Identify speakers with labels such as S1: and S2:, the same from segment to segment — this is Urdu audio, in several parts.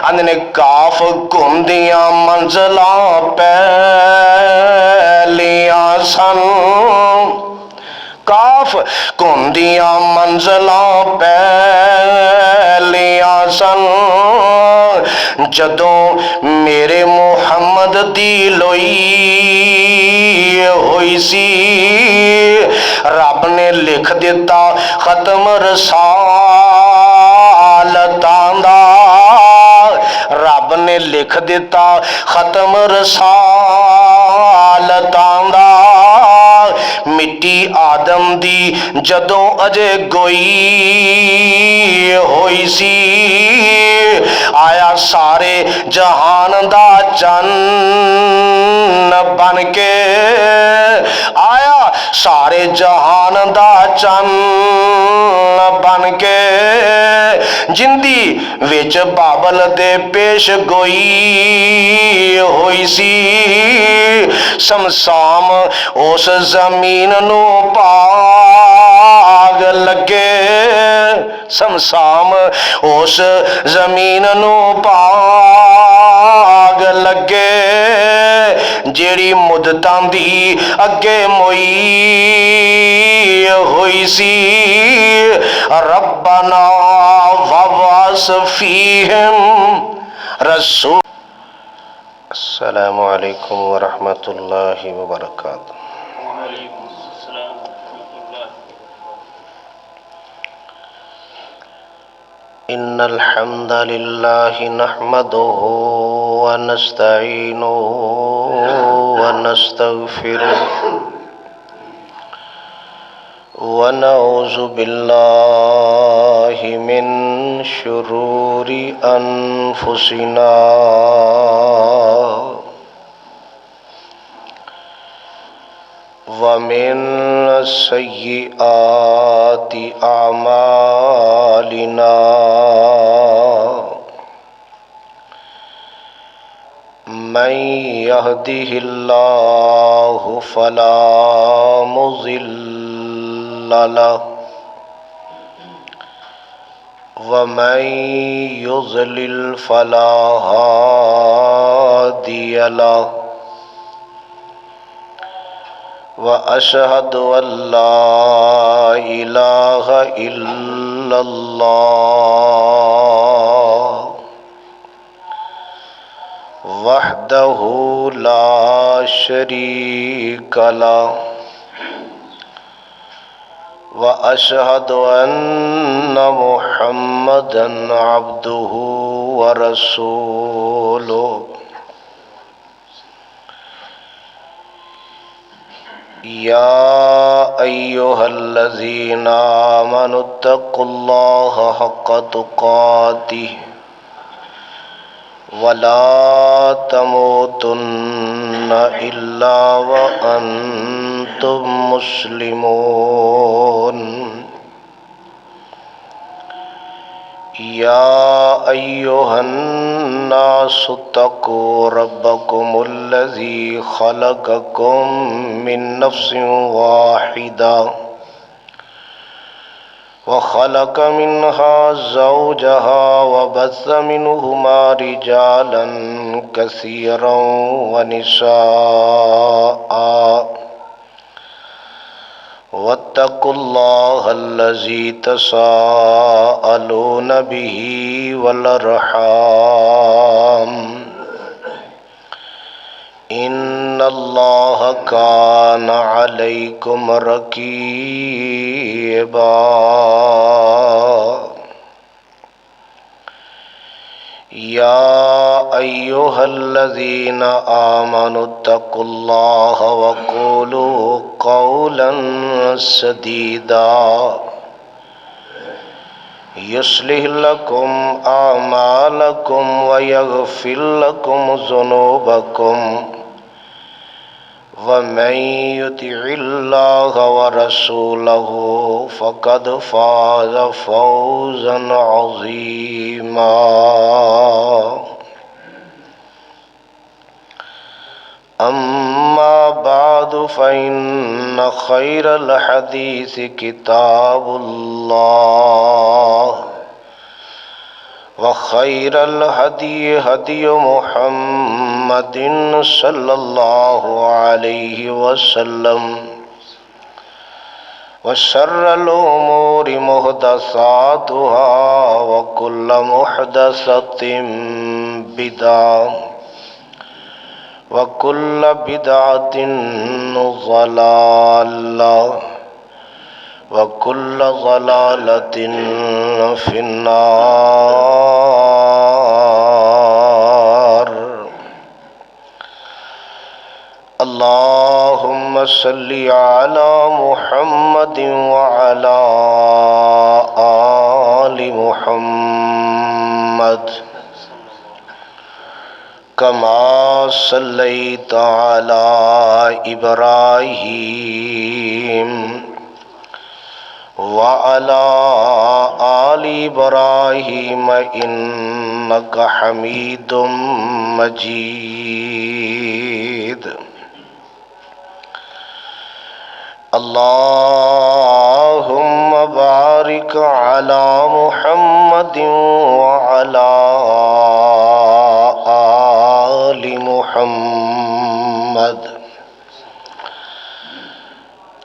S1: اندنے کاف گھومدیاں منزلاں پہلیاں سن کاف گھومدیاں منزلاں پہلیاں سن جدوں میرے محمد دی لوئی ہوئی سی رب نے لکھ دیتا ختم رسالتاں دا رب نے لکھ دیتا ختم رسالتاں دا مٹی آدم دی جدوں اجے گوئی ہوئی سی آیا سارے جہان دا چن بن کے آیا سارے جہان دا چن بن کے جندی وچ بابل دے پیش گوئی ہوئی سی سمسام اس زمین نو پاگ لگے سمسام اس زمین نو پاگ لگے جیڑی مدتاں دی اگے موئی ہوئی سی ربنا وابعث فیہم رسول السلام علیکم ورحمۃ اللہ وبرکاتہ ان الحمد للہ نحمده ونستعینه ونستغفره ونعوذ باللہ من شرور انفسنا ومن سیئات اعمالنا من يهده الله فلا مضل له ومن يضلل فلا هادي له وأشهد أن لا إله إلا الله وحده لا شريك له وأشهد أن محمدا عبده ورسوله يا أيها الذين آمنوا اتقوا الله حق تقاته ولا تموتن إلا وأنتم مسلمون يا أيها الناس اتقوا ربكم الذي خلقكم من نفس واحدة وخلق منها زوجها وبث منهما رجالا كثيرا ونساء واتقوا الله الذي تساءلون به والأرحام إن الله كان عليكم رقيبا يا أيها الذين آمنوا اتقوا الله وقولوا قولا سديدا يصلح لكم أعمالكم ويغفر لكم ذنوبكم ومن يطع الله ورسوله فقد فاز فوزا عظيما أما بعد فإن خير الحديث كتاب الله وخير الهدي هدي محمد صلى الله عليه وسلم وشر الأمور محدثاتها وكل محدثة بدعة وكل بدعة ضلالة وكل ضلالة في النار اللهم صل على محمد وعلى آل محمد كما صليت على إبراهيم وعلى آل إبراهيم إنك حميد مجيد اللهم بارك على محمد وعلى آل محمد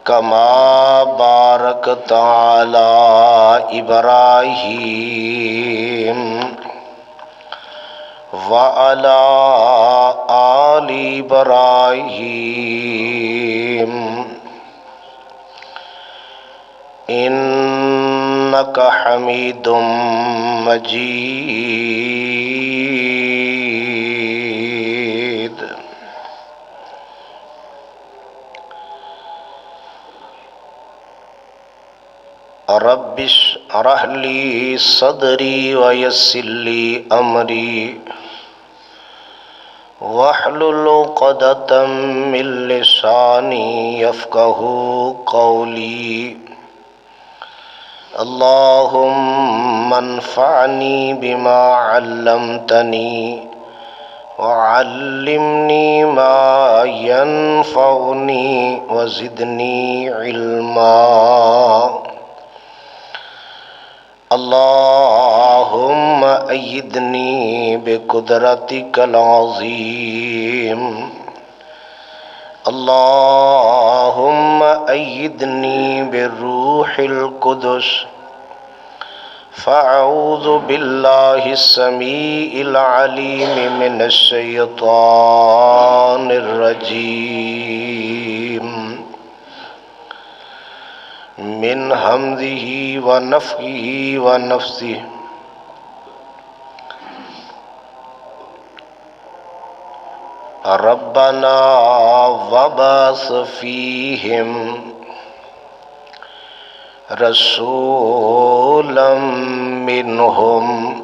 S1: كما باركت على إبراهيم وعلى آل إبراهيم إنك حميد مجيد رب اشرح لي صدري ويسر لي أمري واحلل عقدة من لساني يفقهوا قولي اللهم انفعني بما علمتني وعلمني ما ينفعني وزدني علما اللهم أيدني بقدرتك العظيم اللهم أيدني بالروح القدس فأعوذ بالله السميع العليم من الشيطان الرجيم من همزه ونفخه ونفثه ربنا وبعث فيهم رسولا منهم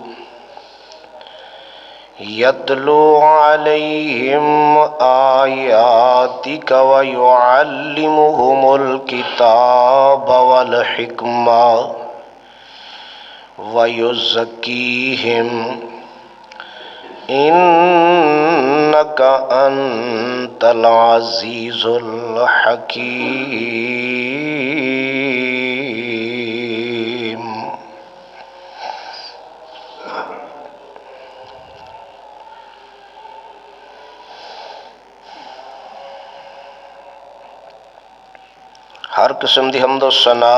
S1: يتلو عليهم آياتك ويعلمهم الكتاب والحكمة ويزكيهم إنك أنت العزيز الحكيم ہر قسم دی حمد و ثنا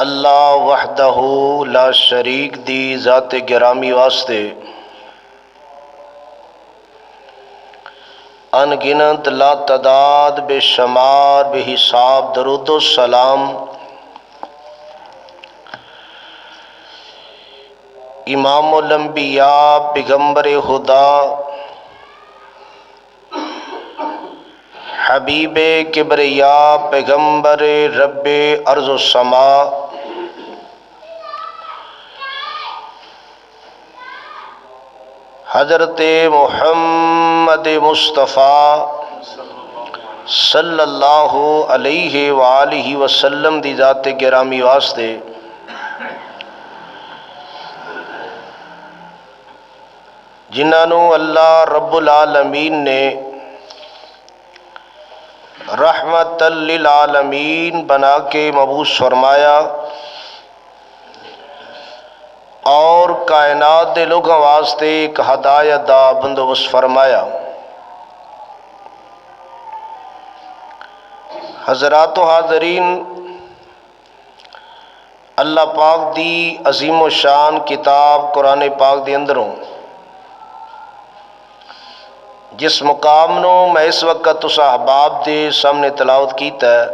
S1: اللہ وحدہ لا شریک دی ذات گرامی واسطے ان گنت لا تعداد بے شمار بے حساب درود و سلام امام الانبیاء پیغمبر خدا حبیب کبریا پیغمبر رب ارض و سما حضرت محمد مصطفیٰ صلی اللہ علیہ وآلہ وسلم دی ذات گرامی واسطے جنہاں نو اللہ رب العالمین نے رحمت للعالمین بنا کے مبعوث فرمایا، کائنات دے لوگوں واسطے ایک ہدایت دا بندوبست فرمایا۔ حضرات و حاضرین، اللہ پاک دی عظیم و شان کتاب قرآن پاک دے اندروں جس مقام نو میں اس وقت تساں احباب دے سامنے تلاوت کیتا ہے،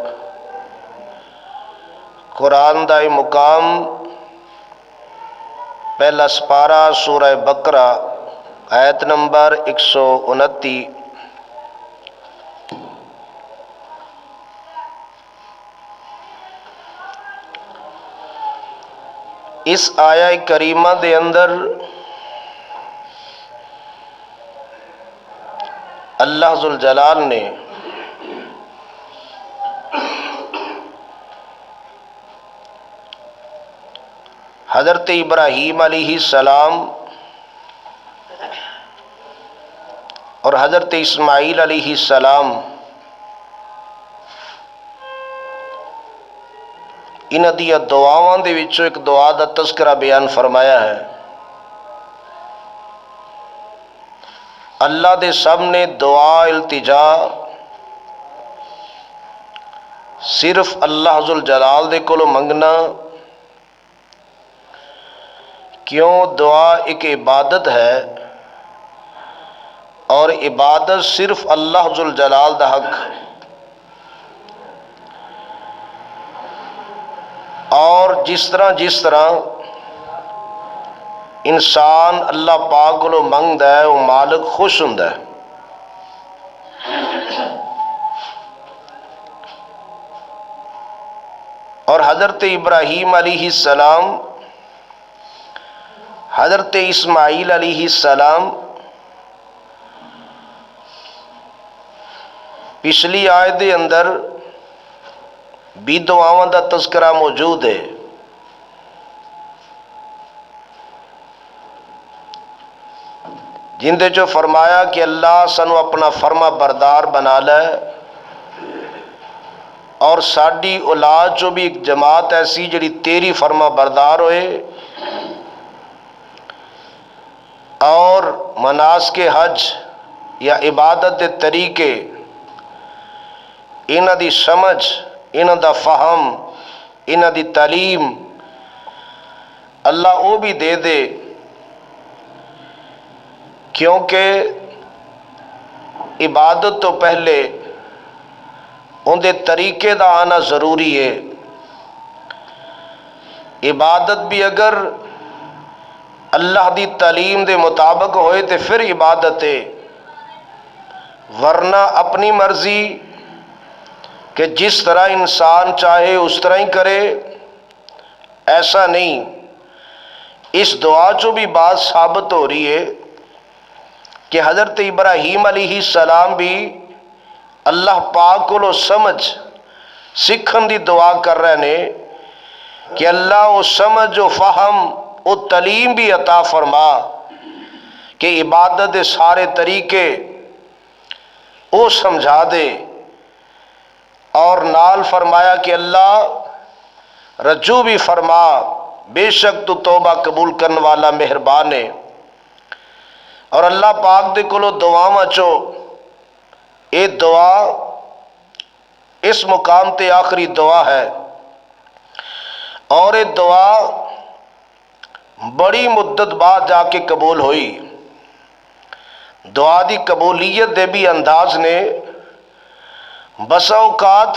S1: قرآن دا یہ مقام پہلا سپارہ سورہ بقرہ آیت نمبر 129۔ اس آیہ کریمہ دے اندر اللہ ذوالجلال نے حضرت ابراہیم علیہ السلام اور حضرت اسماعیل علیہ السلام انہاں دی دعاواں دے وچوں ایک دعا دا تذکرہ بیان فرمایا ہے۔ اللہ دے سامنے دعا التجا صرف اللہ ذوالجلال دے کولوں منگنا، کیوں؟ دعا ایک عبادت ہے اور عبادت صرف اللہ ذوالجلال دا حق، اور جس طرح انسان اللہ پاک کو منگدا ہے وہ مالک خوش ہوندا ہے۔ اور حضرت ابراہیم علیہ السلام، حضرت اسماعیل علیہ السلام، پچھلی آیت دے اندر بھی دعاواں دا تذکرہ موجود ہے۔ جن دے جو فرمایا کہ اللہ سانو اپنا فرما بردار بنا لے، اور ساڈی اولاد جو بھی ایک جماعت ایسی جڑی تیری فرما بردار ہوئے، اور مناسک حج یا عبادت دے طریقے انہاں دی سمجھ، انہاں دا فہم، انہاں دی تعلیم اللہ وہ بھی دے دے، کیونکہ عبادت تو پہلے ان دے طریقے دا آنا ضروری ہے۔ عبادت بھی اگر اللہ دی تعلیم دے مطابق ہوئے تو پھر عبادت ہے، ورنہ اپنی مرضی کہ جس طرح انسان چاہے اس طرح ہی کرے، ایسا نہیں۔ اس دعا جو بھی بات ثابت ہو رہی ہے کہ حضرت ابراہیم علیہ السلام بھی اللہ پاک کو سمجھ سکھن دی دعا کر رہے نے کہ اللہ وہ سمجھ و فہم وہ تعلیم بھی عطا فرما کہ عبادت دے سارے طریقے وہ سمجھا دے، اور نال فرمایا کہ اللہ رجوع بھی فرما، بے شک تو توبہ قبول کرنے والا مہربان ہے۔ اور اللہ پاک دے کولو دعاواں چو اے دعا اس مقام تے آخری دعا ہے، اور یہ دعا بڑی مدت بعد جا کے قبول ہوئی۔ دعا دی قبولیت دے بھی انداز نے بسا اوقات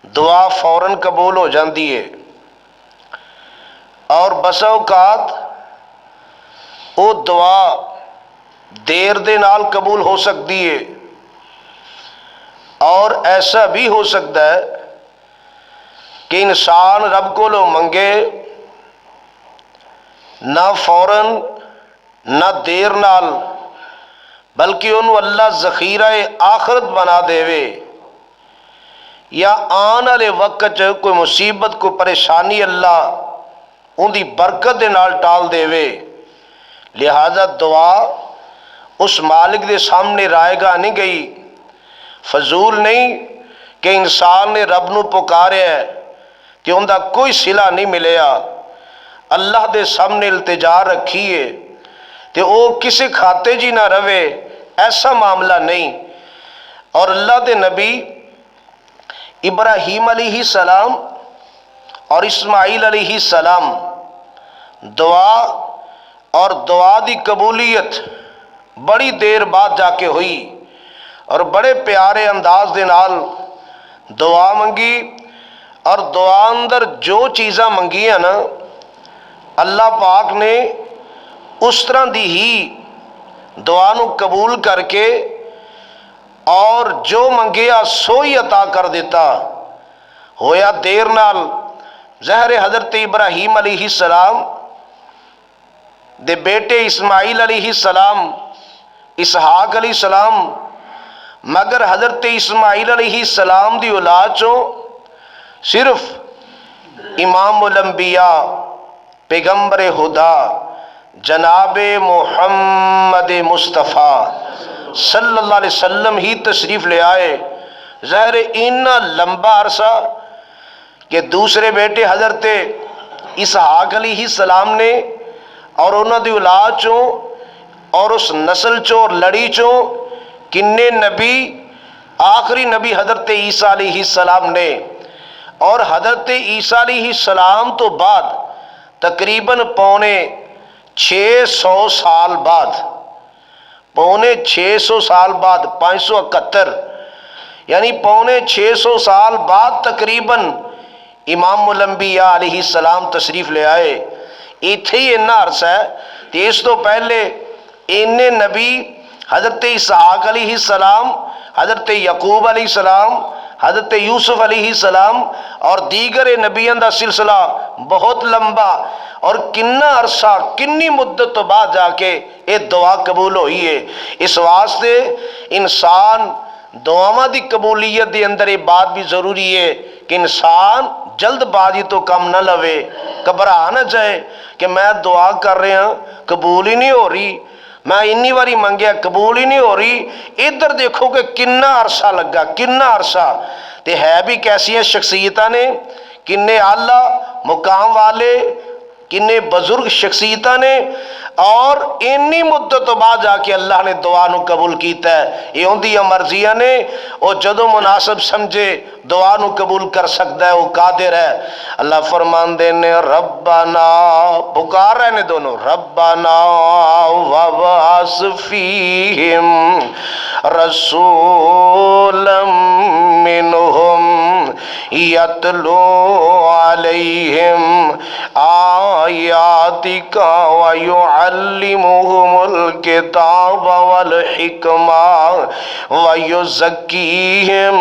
S1: دعا فوراً قبول ہو جاندی ہے، اور بسا اوقات وہ دعا دیر دے نال قبول ہو سکتی ہے، اور ایسا بھی ہو سکتا ہے کہ انسان رب کو منگے نہ فوراً نہ دیر نال، بلکہ انہوں اللہ ذخیرہ آخرت بنا دے وے، یا آن والے وقت کوئی مصیبت کوئی پریشانی اللہ ان دی برکت دے نال ٹال دے وے۔ لہذا دعا اس مالک دے سامنے رائے گاہ نہیں گئی، فضول نہیں کہ انسان نے رب نو پکارے ہے کہ ان دا کوئی صلہ نہیں ملیا، اللہ دے سامنے التجا رکھیے تے او کسے کھاتے جی نہ رہے، ایسا معاملہ نہیں۔ اور اللہ دے نبی ابراہیم علیہ السلام اور اسماعیل علیہ السلام دعا اور دعا دی قبولیت بڑی دیر بعد جا کے ہوئی، اور بڑے پیارے انداز دے نال دعا منگی، اور دعا اندر جو چیزاں منگیاں نا اللہ پاک نے اس طرح دی ہی دعا نو قبول کر کے اور جو منگیا سوئی عطا کر دیتا۔ ہویا دیر نال ظہر حضرت ابراہیم علیہ السلام دے بیٹے اسماعیل علیہ السلام، اسحاق علیہ السلام، مگر حضرت اسماعیل علیہ السلام دی اولاد چوں صرف امام الانبیاء پیغمبر خدا جناب محمد مصطفیٰ صلی اللہ علیہ وسلم ہی تشریف لے آئے۔ ظاہر اتنا لمبا عرصہ کہ دوسرے بیٹے حضرت اسحاق علیہ السلام نے اور انہوں دی اولاد چوں اور اس نسل چوں اور لڑی چوں کنے نبی، آخری نبی حضرت عیسیٰ علیہ السلام نے، اور حضرت عیسیٰ علیہ السلام تو بعد تقریباً پونے 600 سال بعد، پونے 600 سال بعد 571 یعنی پونے 600 سال بعد تقریباً امام الانبیاء علیہ السلام تشریف لے آئے۔ ایتھے ہی اتنا عرصہ ہے کہ اس تو پہلے انہیں نبی حضرت اسحاق علیہ السلام، حضرت یعقوب علیہ السلام، حضرت یوسف علیہ السلام اور دیگر نبیوں دا سلسلہ بہت لمبا، اور کنا عرصہ کنی مدت تو بعد جا کے یہ دعا قبول ہوئی ہے۔ اس واسطے انسان دعاواں دی قبولیت دے اندر یہ بات بھی ضروری ہے کہ انسان جلد بازی تو کم نہ لوے، گھبرا نہ جائے کہ میں دعا کر رہا ہوں قبول ہی نہیں ہو رہی، میں انی باری منگیا قبول ہی نہیں ہو رہی۔ ادھر دیکھو کہ کنا عرصہ لگا، کنا عرصہ، تے ہے بھی کیسی شخصیتاں نے، کنے اعلیٰ مقام والے، کنے بزرگ شخصیتاں نے، اور انی مدت تو بعد جا کے اللہ نے دعا نو قبول کیتا ہے۔ یہ اندیاں مرضیاں نے، اور جدو مناسب سمجھے دعا نو قبول کر سکتا ہے، وہ قادر ہے۔ اللہ فرمان دینے ربنا، پکار رہے نے دونوں، ربنا وابعث فیہم رسولا منہم یتلو علیہم آیاتک ویعلمہم الکتاب والحکمہ ویزکیہم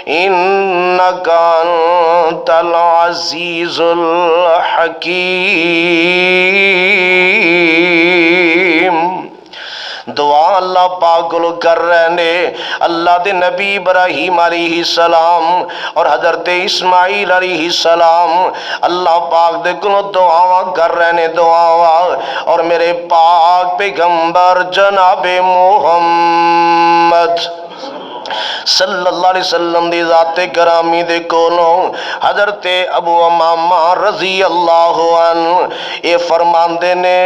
S1: انک انت العزیز الحکیم۔ دعا اللہ پاک کو کر رہے نے، اللہ دے نبی ابراہیم علیہ السلام اور حضرت اسماعیل علیہ السلام اللہ پاک دے کو دعا کر رہے نے، دعا، اور میرے پاک پیغمبر جناب محمد صلی اللہ علیہ وسلم دی ذات گرامی دے کولوں حضرت ابو امامہ رضی اللہ عنہ اے فرماندے نے،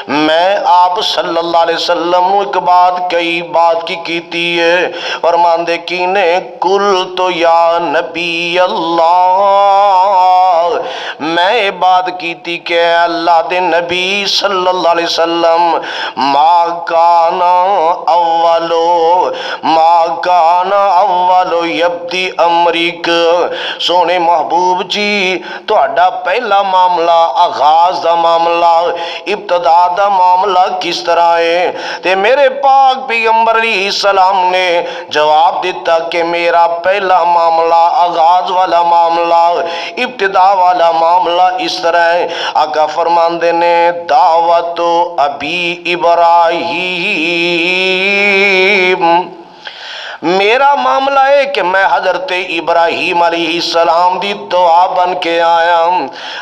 S1: میں آپ صلی اللہ علیہ وسلم ایک بات کئی بات کی کیتی ہے، فرماندے کی نے کل تو یا نبی اللہ، میں بات کیتی کہ اللہ دے نبی صلی اللہ علیہ وسلم ما کانا اولو ما کانا اولو یبدی امریک، سونے محبوب جی تہاڈا پہلا معاملہ، آغاز دا معاملہ، ابتدا دا معاملہ کس طرح ہے؟ تے میرے پاک پیغمبر علیہ السلام نے جواب دیتا کہ میرا پہلا معاملہ، آغاز والا معاملہ، ابتدا والا معاملہ اس طرح ہے۔ آقا فرماندے نے دعوت ابی ابراہیم، میرا معاملہ ہے کہ میں حضرت ابراہیم علیہ السلام دی دعا بن کے آیا،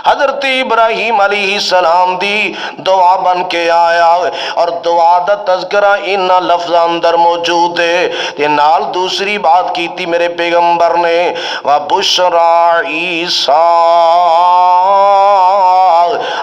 S1: حضرت ابراہیم علیہ السلام دی دعا بن کے آیا، اور دعا دا تذکرہ ان لفظ اندر موجود ہے۔ تے نال دوسری بات کی تھی میرے پیغمبر نے، وَبُشْرَى عِیسیٰ،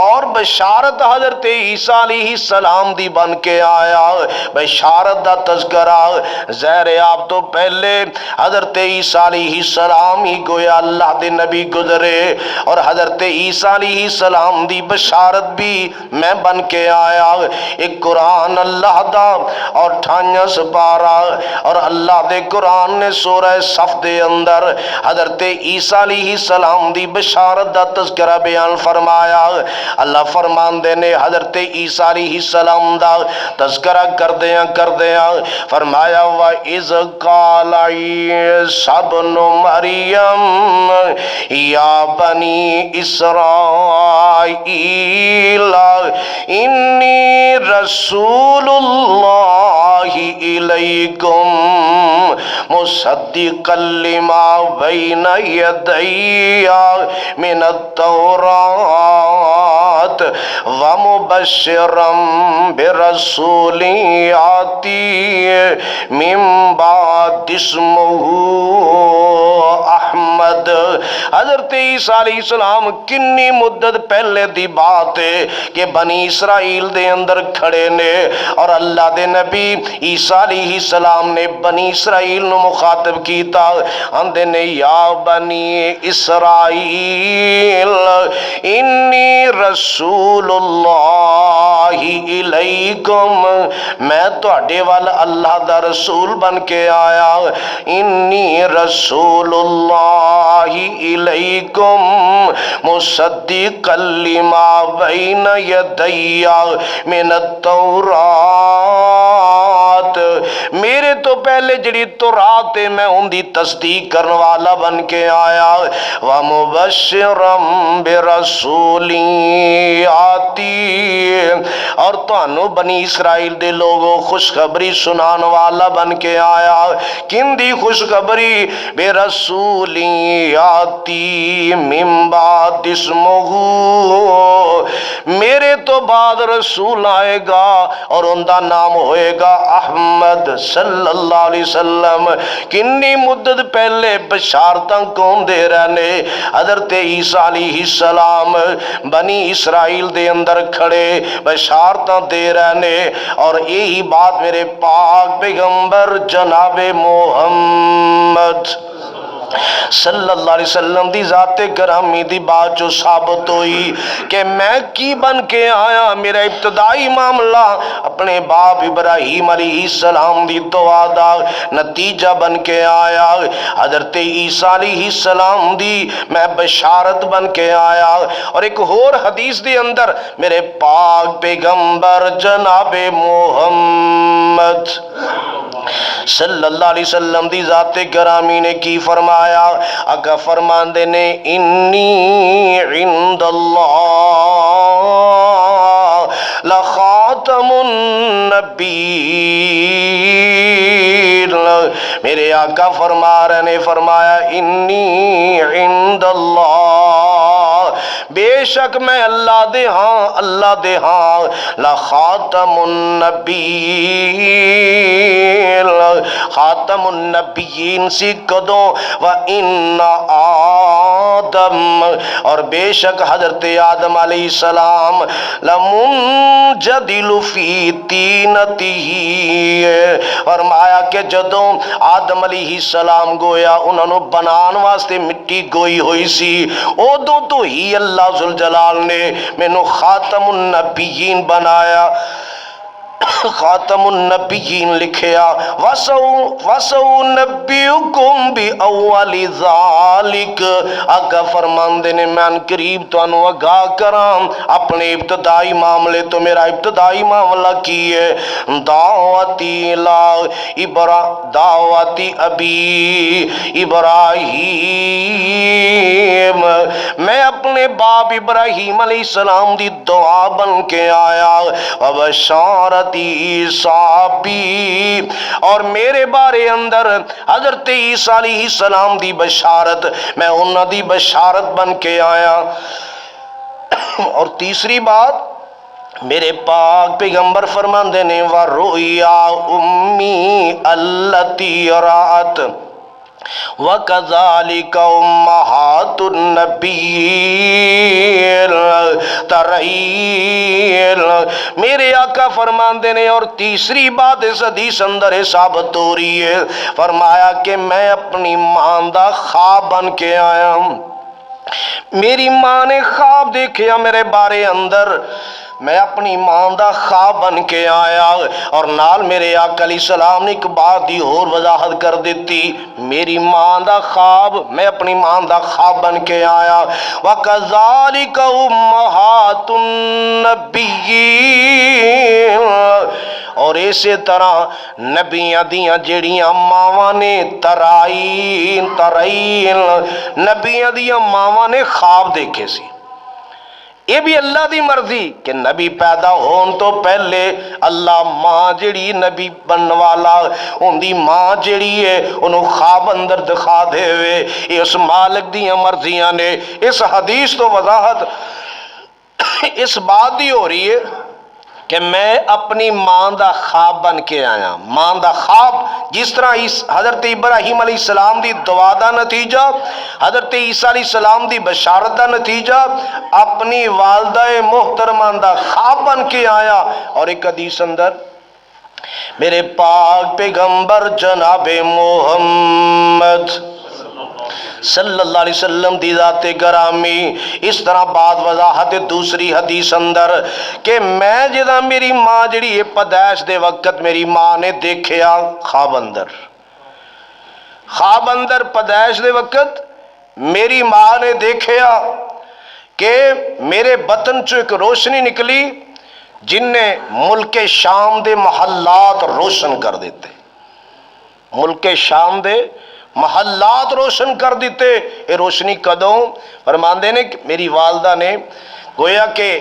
S1: اور بشارت حضرت عیسیٰ علیہ السلام دی بن کے آیا بشارت دا تذکرہ زہر آپ تو پہلے حضرت عیسیٰ علیہ السلام ہی گویا اللہ دے نبی گزرے اور حضرت عیسیٰ علیہ السلام دی بشارت بھی میں بن کے آیا ایک قرآن اللہ دا اور 58 سپارہ اور اللہ دے قرآن نے سورہ صف دے اندر حضرت عیسیٰ علیہ السلام دی بشارت دا تذکرہ بیان فرمایا اللہ فرمان دے نے حضرت عیسیٰ علیہ السلام دا تذکرہ کر دیا فرمایا وَإِذْ قَالَ عِيسَى ابْنُ مَرْيَمَ يَا بَنِي إِسْرَائِيلَ إِنِّي رَسُولُ اللَّهِ إِلَيْكُمْ مُصَدِّقًا لِمَا بَيْنَ يَدَيَّ مِنَ التَّوْرَاةِ وَمُبَشِّرًا بِرَسُولٍ يَأْتِي مِن بَعْدِهِ اسْمُهُ احمد حضرت عیسیٰ علیہ السلام کنی مدت پہلے دی بات ہے کہ بنی اسرائیل دے اندر کھڑے نے اور اللہ دے نبی عیسیٰ علیہ السلام نے بنی اسرائیل نو مخاطب کیتا اندے نے یا بنی اسرائیل انی رسول اللہ الیکم میں تواڈے وال اللہ دا رسول بن کے آیا انی رسول اللہ الیکم مصدقا لما بین یدی من التورات میرے تو پہلے جڑی تورات ہے میں ان دی تصدیق کرنے والا بن کے آیا ومبشرا برسول آتی اور تانوں بنی اسرائیل دے لوگوں خوشخبری سنان والا بن کے آیا کن دی خوشخبری برسول آتی من بعد اسمہ میرے تو بعد رسول آئے گا اور ان دا نام ہوئے گا احمد صلی اللہ علیہ وسلم کنی مدت پہلے بشارتاں کون دے رہنے حضرت عیسیٰ علیہ السلام بنی اسرائیل دے اندر کھڑے بشارتاں دے رہنے اور یہی بات میرے پاک پیغمبر جناب محمد صلی اللہ علیہ وسلم دی ذات گرامی دی بات جو ثابت ہوئی کہ میں کی بن کے آیا میرا ابتدائی معاملہ اپنے باپ ابراہیم علیہ السلام دی دعا دا نتیجہ بن کے آیا حضرت عیسیٰ علیہ السلام دی میں بشارت بن کے آیا اور ایک اور حدیث دی اندر میرے پاک پیغمبر جناب محمد صلی اللہ علیہ وسلم دی ذات گرامی نے کی فرمایا آقا فرمان دے نے انی عند اللہ لخاتم النبیین میرے آقا فرما رہے نے فرمایا انی عند اللہ بے شک میں اللہ دے ہاں لخاتم النبیین خاتم النبیین سی کدوں وَإِنَّ آدم اور بے شک حضرت آدم علیہ السلام لَمُنْجَدِلُ فِي تِینَتِهِ فرمایا کہ جدوں آدم علیہ السلام گویا انہوں نے بنان واسطے مٹی گوئی ہوئی سی ادوں تو ہی اللہ ذوالجلال نے مینوں خاتم النبیین بنایا خاتم النبیین لکھیا وَسَوْ نَبِّيُكُمْ بِأَوَّلِ ذَلِكَ آقا فرماندے نے میں قریب تو انو آگاہ کرام اپنے ابتدائی معاملے تو میرا ابتدائی معاملہ کی ہے دعوتی ابی ابراہیم میں اپنے باپ ابراہیم علیہ السلام دی دعا بن کے آیا وَبَشَارَتِ عیسیٰ بھی اور میرے بارے اندر حضرت عیسیٰ علیہ السلام دی بشارت میں انہاں دی بشارت بن کے آیا اور تیسری بات میرے پاک پیغمبر فرماندے نے وَرُؤْيَا أُمِّي الَّتِي رَأَتْ وَكَذَلِكَ أُمَّهَاتُ النَّبِيِّينَ تَرَيْنَ، میرے آقا فرماندے نے، اور تیسری بات اس حدیث اندر ثابت ہو رہی ہے، فرمایا کہ میں اپنی ماں دا خواب بن کے آیا ہوں۔ میری ماں نے خواب دیکھیا میرے بارے اندر، میں اپنی ماں دا خواب بن کے آیا، اور نال میرے آقا علیہ السلام نے ایک بات دی اور وضاحت کر دیتی، میری ماں دا خواب، میں اپنی ماں دا خواب بن کے آیا۔ وَكَذَلِكَ أُمَّهَاتُ النَّبِيِّينَ، اور اسی طرح نبیاں دیاں جڑیاں ماواں نے ترائین نبیاں دیاں ماواں نے خواب دیکھے سی۔ یہ بھی اللہ دی مرضی کہ نبی پیدا ہون تو پہلے اللہ ماں جڑی نبی بننے والا ان دی ماں جڑی ہے انہوں خواب اندر دکھا دے ہوئے، یہ اس مالک دیاں مرضیاں نے۔ اس حدیث تو وضاحت اس بات دی ہو رہی ہے کہ میں اپنی ماں دا خواب بن کے آیا۔ ماں دا خواب جس طرح حضرت ابراہیم علیہ السلام دی دعا دا نتیجہ، حضرت عیسیٰ علیہ السلام دی بشارت دا نتیجہ، اپنی والدہ محترمہ دا خواب بن کے آیا۔ اور ایک حدیث اندر میرے پاک پیغمبر جناب محمد صلی اللہ علیہ وسلم دی ذات گرامی اس طرح بعد وضاحت دوسری حدیث اندر کہ میں جدا میری ماں جڑی پیدائش دے وقت میری ماں نے دیکھیا خواب اندر پیدائش دے وقت میری ماں نے دیکھیا کہ میرے بطن چو ایک روشنی نکلی جن نے ملک شام دے محلات روشن کر دیتے، ملک شام دے محلات روشن کر دیتے۔ یہ روشنی کدوں؟ فرماندے نے میری والدہ نے گویا کہ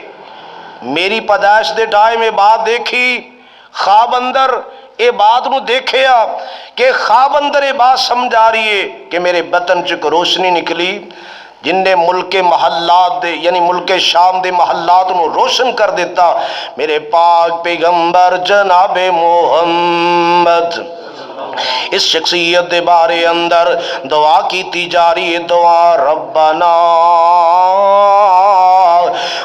S1: میری پیدائش دے ٹائم یہ بات دیکھی، خواب اندر یہ بات نو دیکھیا کہ خواب اندر یہ بات سمجھ آ رہی ہے کہ میرے بطن چک روشنی نکلی جن نے ملک محلات دے یعنی ملک شام دے محلات نو روشن کر دیتا۔ میرے پاک پیغمبر جناب محمد اس شخصیت دے بارے اندر دعا کیتی جاری ہے، دعا ربنا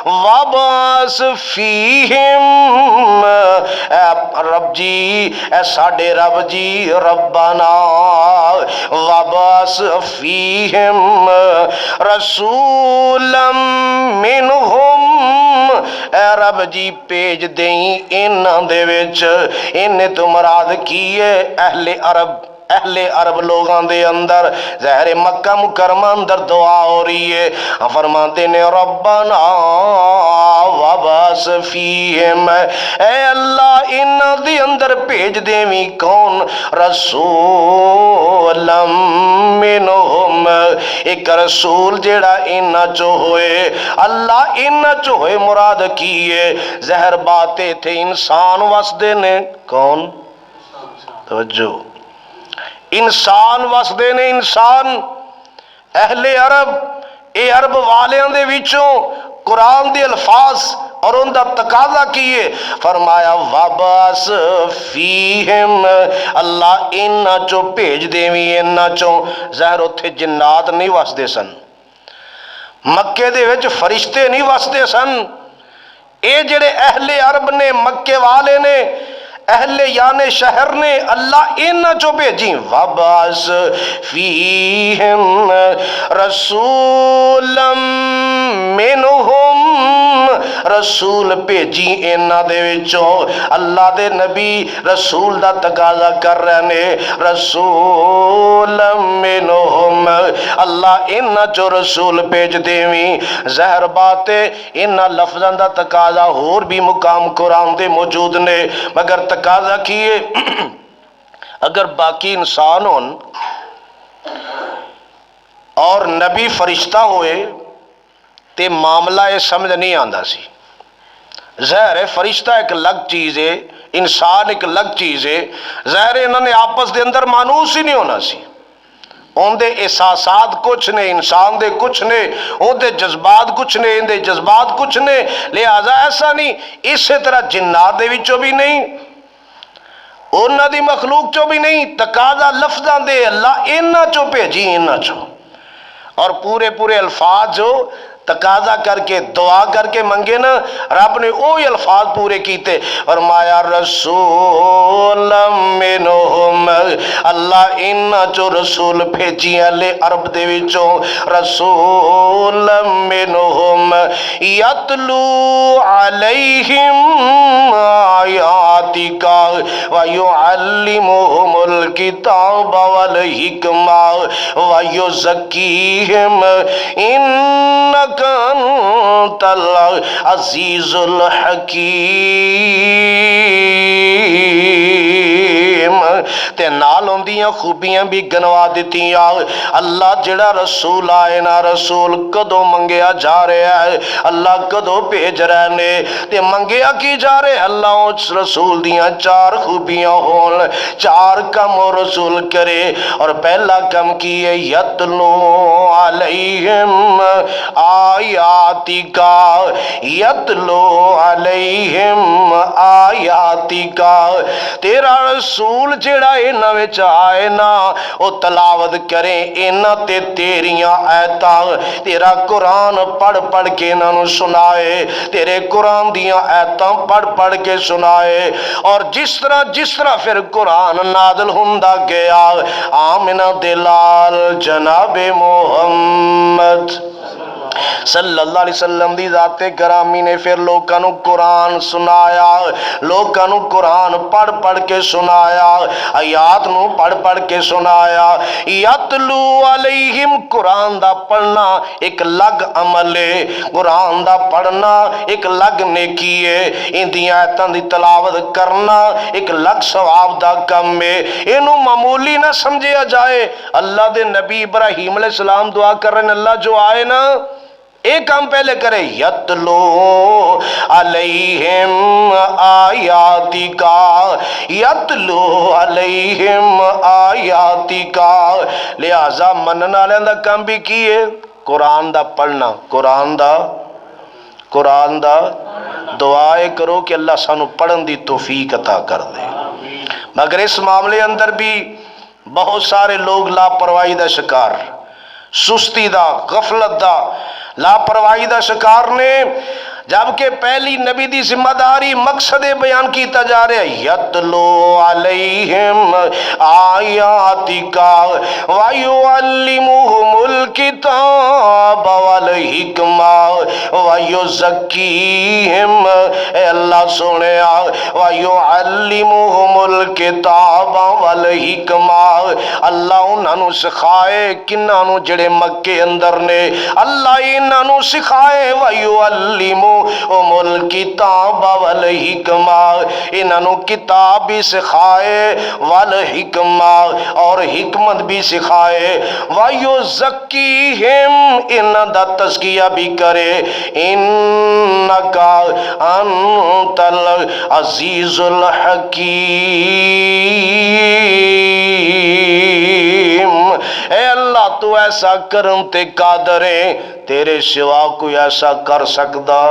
S1: وابعث فیہم، اے رب جی، اے ساڈے رب جی، ربنا وابعث فیہم رسولا منہم، اے رب جی بھیج دیں انہاں دے وچ، انہیں تو مراد کیے اہل عرب لوگاں دے اندر، ظاہر مکہ مکرمہ اندر دعا ہو رہی ہے، فرماتے نے ربنا وابعث فیہم، اے اللہ انہاں دے اندر بھیج دیویں کون؟ رسولا منہم، ایک رسول جیڑا انہاں چو ہوئے، اللہ انہاں چو ہوئے مراد کیے، ظاہر باتیں تھے انسان وسدے نے، کون؟ توجہ، انسان وسدے نے، انسان اہل عرب، اے عرب والیاں دے وچوں قرآن دے الفاظ اور ان دا تقاضا کیے، فرمایا وابعث فیہم، اللہ انہاں چو بھیج دیویں انہاں چو، ظاہر اتھے جنات نہیں وسدے سن، مکے دے وچ فرشتے نہیں وسدے سن، اے جڑے اہل عرب نے، مکے والے نے، اہل یعنی شہر نے، اللہ انہاں چو بھیجی، وابعث فیہم رسولا منہم، رسول بھیجی انہاں دے وچوں، اللہ دے نبی رسول دا تقاضا کر رہے نے، رسولا منہم، اللہ انہاں چو رسول بھیج دیویں، ظاہر بات ہے انہاں لفظاں دا تقاضا اور بھی مقام قرآن دے موجود نے، مگر تقاضا کیے اگر باقی انسان ہون اور نبی فرشتہ ہوئے تے معاملہ یہ سمجھ نہیں آندا سی، ظاہر ہے فرشتہ ایک الگ چیز ہے، انسان ایک الگ چیز ہے، ظاہر ہے انہوں نے آپس دے اندر مانوس ہی نہیں ہونا سی، ان دے احساسات کچھ نے، انسان دے کچھ نے، ان دے جذبات کچھ نے، ان دے جذبات کچھ نے، لہذا ایسا نہیں، اسی طرح جنات دے وچوں بھی نہیں، انہاں دی مخلوق چو بھی نہیں، تقاضا لفظاں دے اللہ انہاں چو بھیجی، انہاں چو، اور پورے پورے الفاظ جو تقاضا کر کے دعا کر کے منگے نا، رب نے وہی الفاظ پورے کیتے، فرمایا رسول منہم، اللہ انہاں چو رسول بھیجی لے عرب دے وچوں، رسول منہم یتلو علیہم آیاتک ویعلمہم الکتاب والحکمہ ویزکیہم انک انت العزیز الحکیم، تے نال ہوندیاں خوبیاں بھی گنوا دیتیاں۔ اللہ جڑا رسول آئے نا، رسول کدو منگیا جا رہا ہے، اللہ کدو بھیج رہے نے، تے منگیا کی جا رہے، اللہ اس رسول دیاں چار خوبیاں ہون، چار کم رسول کرے، اور پہلا کم کی ہے یتلو علیہم آیاتک، یتلو علیہم آیاتک، تیرا رسول جڑا انہاں وچ آئے نا، او تلاوت کرے انہاں تے تیریاں آیتاں، تیرا قرآن پڑھ پڑھ کے انہاں نوں سنائے، تیرے قرآن دیاں آیتاں پڑھ پڑھ کے سنائے، اور جس طرح پھر قرآن نازل ہوندا گیا، آمنہ دلال جناب محمد صلی اللہ علیہ وسلم دی ذات گرامی نے پھر لوکاں نوں قرآن سنایا، لوکاں نوں قرآن پڑھ پڑھ کے سنایا، آیات نوں پڑھ پڑھ کے سنایا۔ یتلو علیہم، قرآن دا پڑھنا ایک لگ عمل ہے، قرآن دا پڑھنا ایک لگ نیکی ہے، ان دی آیتاں دی تلاوت کرنا ایک لگ ثواب دا کم ہے، اینوں معمولی نہ سمجھیا جائے۔ اللہ دے نبی ابراہیم علیہ السلام دعا کر رہے ہیں، اللہ جو آئے نا ایک کام پہلے کرے، یتلو علیہم آیاتک، یتلو علیہم آیاتک، لہذا منن والے دا کام بھی کیے قرآن دا پڑھنا، قرآن دا دعائے کرو کہ اللہ سانو پڑھن دی توفیق عطا کر دے۔ مگر اس معاملے اندر بھی بہت سارے لوگ لاپرواہی دا شکار، سستی دا، غفلت دا، لاپرواہی دا شکار نے، جبکہ پہلی نبی دی ذمہ داری مقصد بیان کیتا جا رہا ہے، یتلو علیہم آیاتک ویعلمہم الکتاب والحکمہ ویزکیہم، اے اللہ سنیا، ویعلمہم الکتاب والحکمہ، اللہ انہاں نوں سکھائے، کنہاں نوں جڑے مکے اندر نے، اللہ انہاں نوں سکھائے، ویعلمہم الکتاب والحکمہ، انہاں نوں کتاب بھی سکھائے، والحکمہ، اور حکمت بھی سکھائے، ویزکیہم، انہاں دا تزکیہ بھی کرے، انکا انت العزیز الحکیم، اے اللہ تو ایسا کرم تے قادر ہے، تیرے سوا کوئی ایسا کر سکدا؟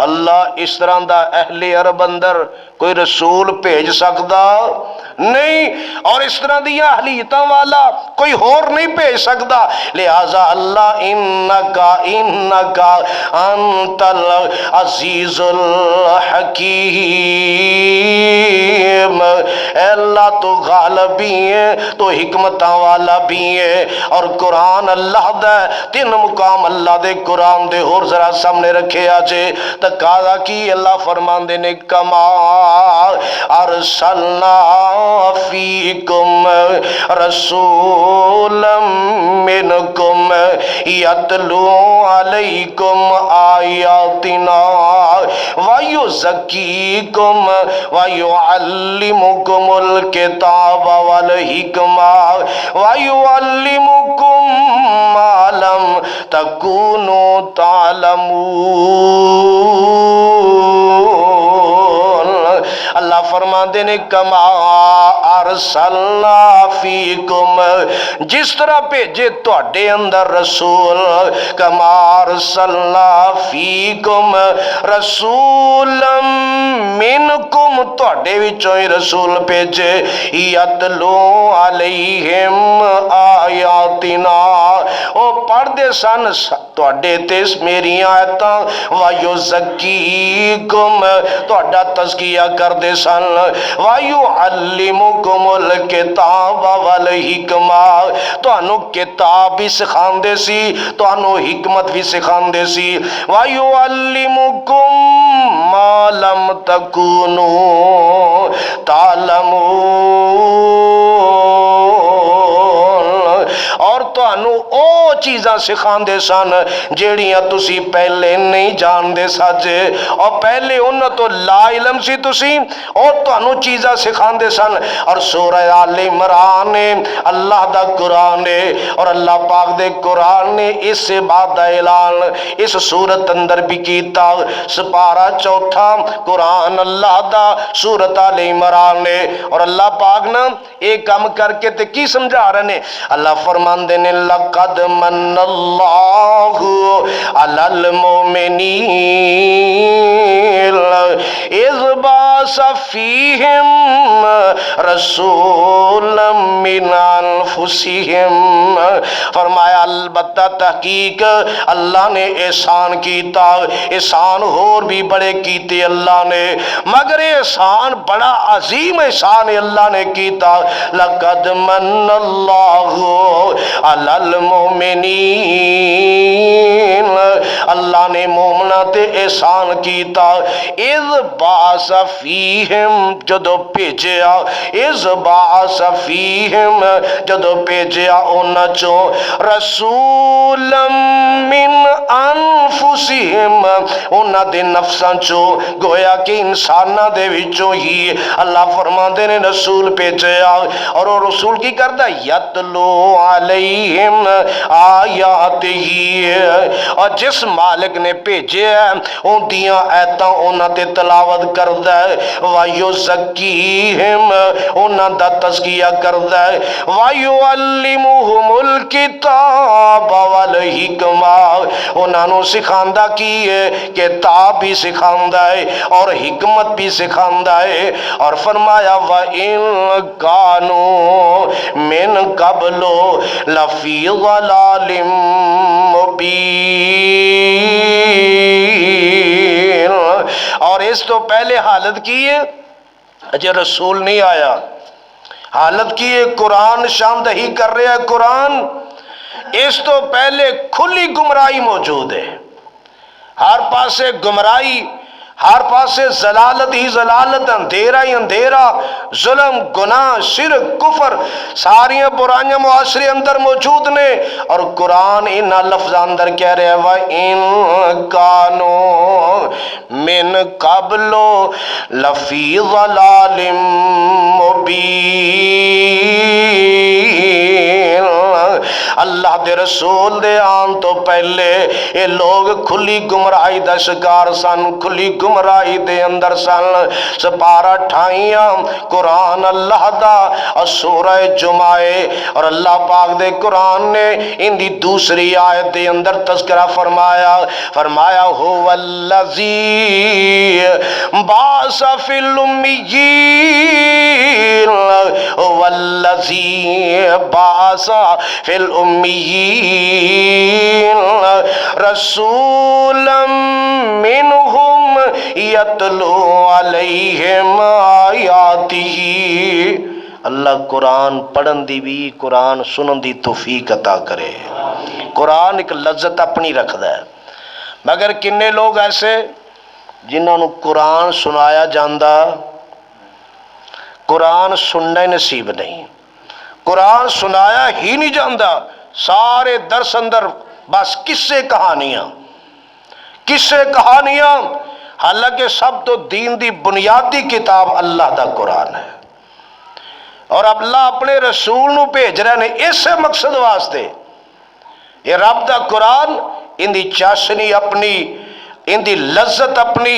S1: اللہ اس طرح دا اہل عرب اندر کوئی رسول بھیج سکدا نہیں، اور اس طرح دیا اہلیتاں والا کوئی اور نہیں بھیج سکدا، لہذا اللہ انکا انت العزیز الحکیم، اے اللہ تو غالب بھی ہے، تو حکمتاں والا بھی ہے، اور قرآن اللہ دا تین مقام اللہ دے قرآن دے اور ذرا سامنے رکھے آجے، تقاضا کی اللہ فرماندے نے، کما ارسلنا فیکم رسولا منکم یتلو علیکم آیاتنا ویزکیکم ویعلمکم الکتاب والحکمہ ویعلمکم ما لم تکونوا تعلمون۔ اللہ فرماندے نے، کما ارسلنا فیکم، جس طرح بھیجے تواڈے اندر رسول، کما ارسلنا فیکم رسولا منکم، تواڈے وچوں ہی رسول بھیجے، یتلو علیہم آیاتنا، او پڑھ دے سن تواڈے تے میری آیتاں، وَيُزَكِّيكُمْ، تواڈا تزکیہ کر دے سن، وَيُعَلِّمُكُمُ الْكِتَابَ وَالْحِکْمَةَ، تانوں کتاب بھی سکھاندے سی، تانوں حکمت بھی سکھاندے سی، وَيُعَلِّمُكُمْ مَا لَمْ تَكُونُوا تَعْلَمُونَ، اور تانوں او چیزاں سکھاندے سن جیڑیاں تسی پہلے نہیں جان دے ساجے، اور پہلے انہاں تو لا علم سی تسی، اور تانوں چیزاں سکھاندے سن۔ اور سورہ آل عمران اللہ دا قرآن ہے، اور اللہ پاک دے قرآن نے اس بات دا اعلان اس سورت اندر بھی کیتا، سپارہ چوتھا قرآن اللہ دا سورت آل عمران ہے، اور اللہ پاک نا ایک کام کر کے تے کی سمجھا رہے ہیں، اللہ فرماندے نے لقد من اللہ علی المؤمنین اذ بعث فیہم رسولا من انفسہم، فرمایا البتہ تحقیق اللہ نے احسان کیتا، احسان اور بھی بڑے کیتے اللہ نے، مگر احسان بڑا عظیم احسان اللہ نے کیتا، لقد من اللہ علی المؤمنین، اللہ نے مومنہ تے احسان کیتا، اذ بعث فیہم، جدو بھیجیا، اذ بعث فیہم، جدو بھیجیا اونا چوں، رسولا من انفسہم، اونا دے نفساں چوں، گویا کہ انسانہ دے وچوں ہی اللہ فرماندے نے رسول بھیجیا، اور وہ رسول کی کردا یتلو علیہم آیات ہی، اور جس مالک نے بھیجے ہیں ان دیاں ایتاں انہاں تے تلاوت کردا ہے، وَيُزَكِّيهِمْ، انہاں دا تزکیہ کردا ہے، وَيُعَلِّمُهُمُ الْكِتَابَ وَالْحِکْمَةَ، انہاں نو سکھاندا کی ہے، کتاب بھی سکھاندا ہے اور حکمت بھی سکھاندا ہے، اور فرمایا وَإِن كَانُوا مِن قَبْلُ لَفِي ضَلَالٍ مُبِينٍ، اور اس تو پہلے حالت کی ہے اجے رسول نہیں آیا، حالت کی ہے قرآن شاندہی کر رہا ہے، قرآن اس تو پہلے کھلی گمراہی موجود ہے، ہر پاسے گمراہی، ہر پاسے ضلالت ہی ضلالت، اندھیرا ہی اندھیرا، ظلم، گناہ، شرک، کفر، ساریاں برائیاں معاشرے اندر موجود نے، اور قرآن ان لفظ اندر کہہ رہے ہیں وَإِن كَانُوا مِن قَبْلُ لَفِي ضَلَالٍ مُبِينٍ، اللہ دے رسول دے آن تو پہلے یہ لوگ کھلی گمراہی دا شکار سن، کھلی گمراہی دے اندر سن، سپارہ ٹھائیاں قرآن اللہ دا اور سورہ جمعہ، اور اللہ پاک دے قرآن نے ان دی دوسری آیت دے اندر تذکرہ فرمایا، فرمایا هو الذی بعث فی الامیین، هو الذی بعث فی الامیین رسولا منہم یتلو علیہم آیاتہ، اللہ قرآن پڑھن دی بھی قرآن سنن دی توفیق عطا کرے، قرآن ایک لذت اپنی رکھدا ہے، مگر کنے لوگ ایسے جنہوں نے قرآن سنایا جاندہ قرآن سننا نصیب نہیں، قرآن سنایا ہی نہیں جاندہ، سارے درس اندر بس قصے کہانیاں، حالانکہ سب تو دین دی بنیادی کتاب اللہ دا قرآن ہے، اور اللہ اپنے رسول نو بھیج رہے ہیں اسے مقصد واسطے، یہ رب دا قرآن ان دی چاشنی اپنی، ان دی لذت اپنی،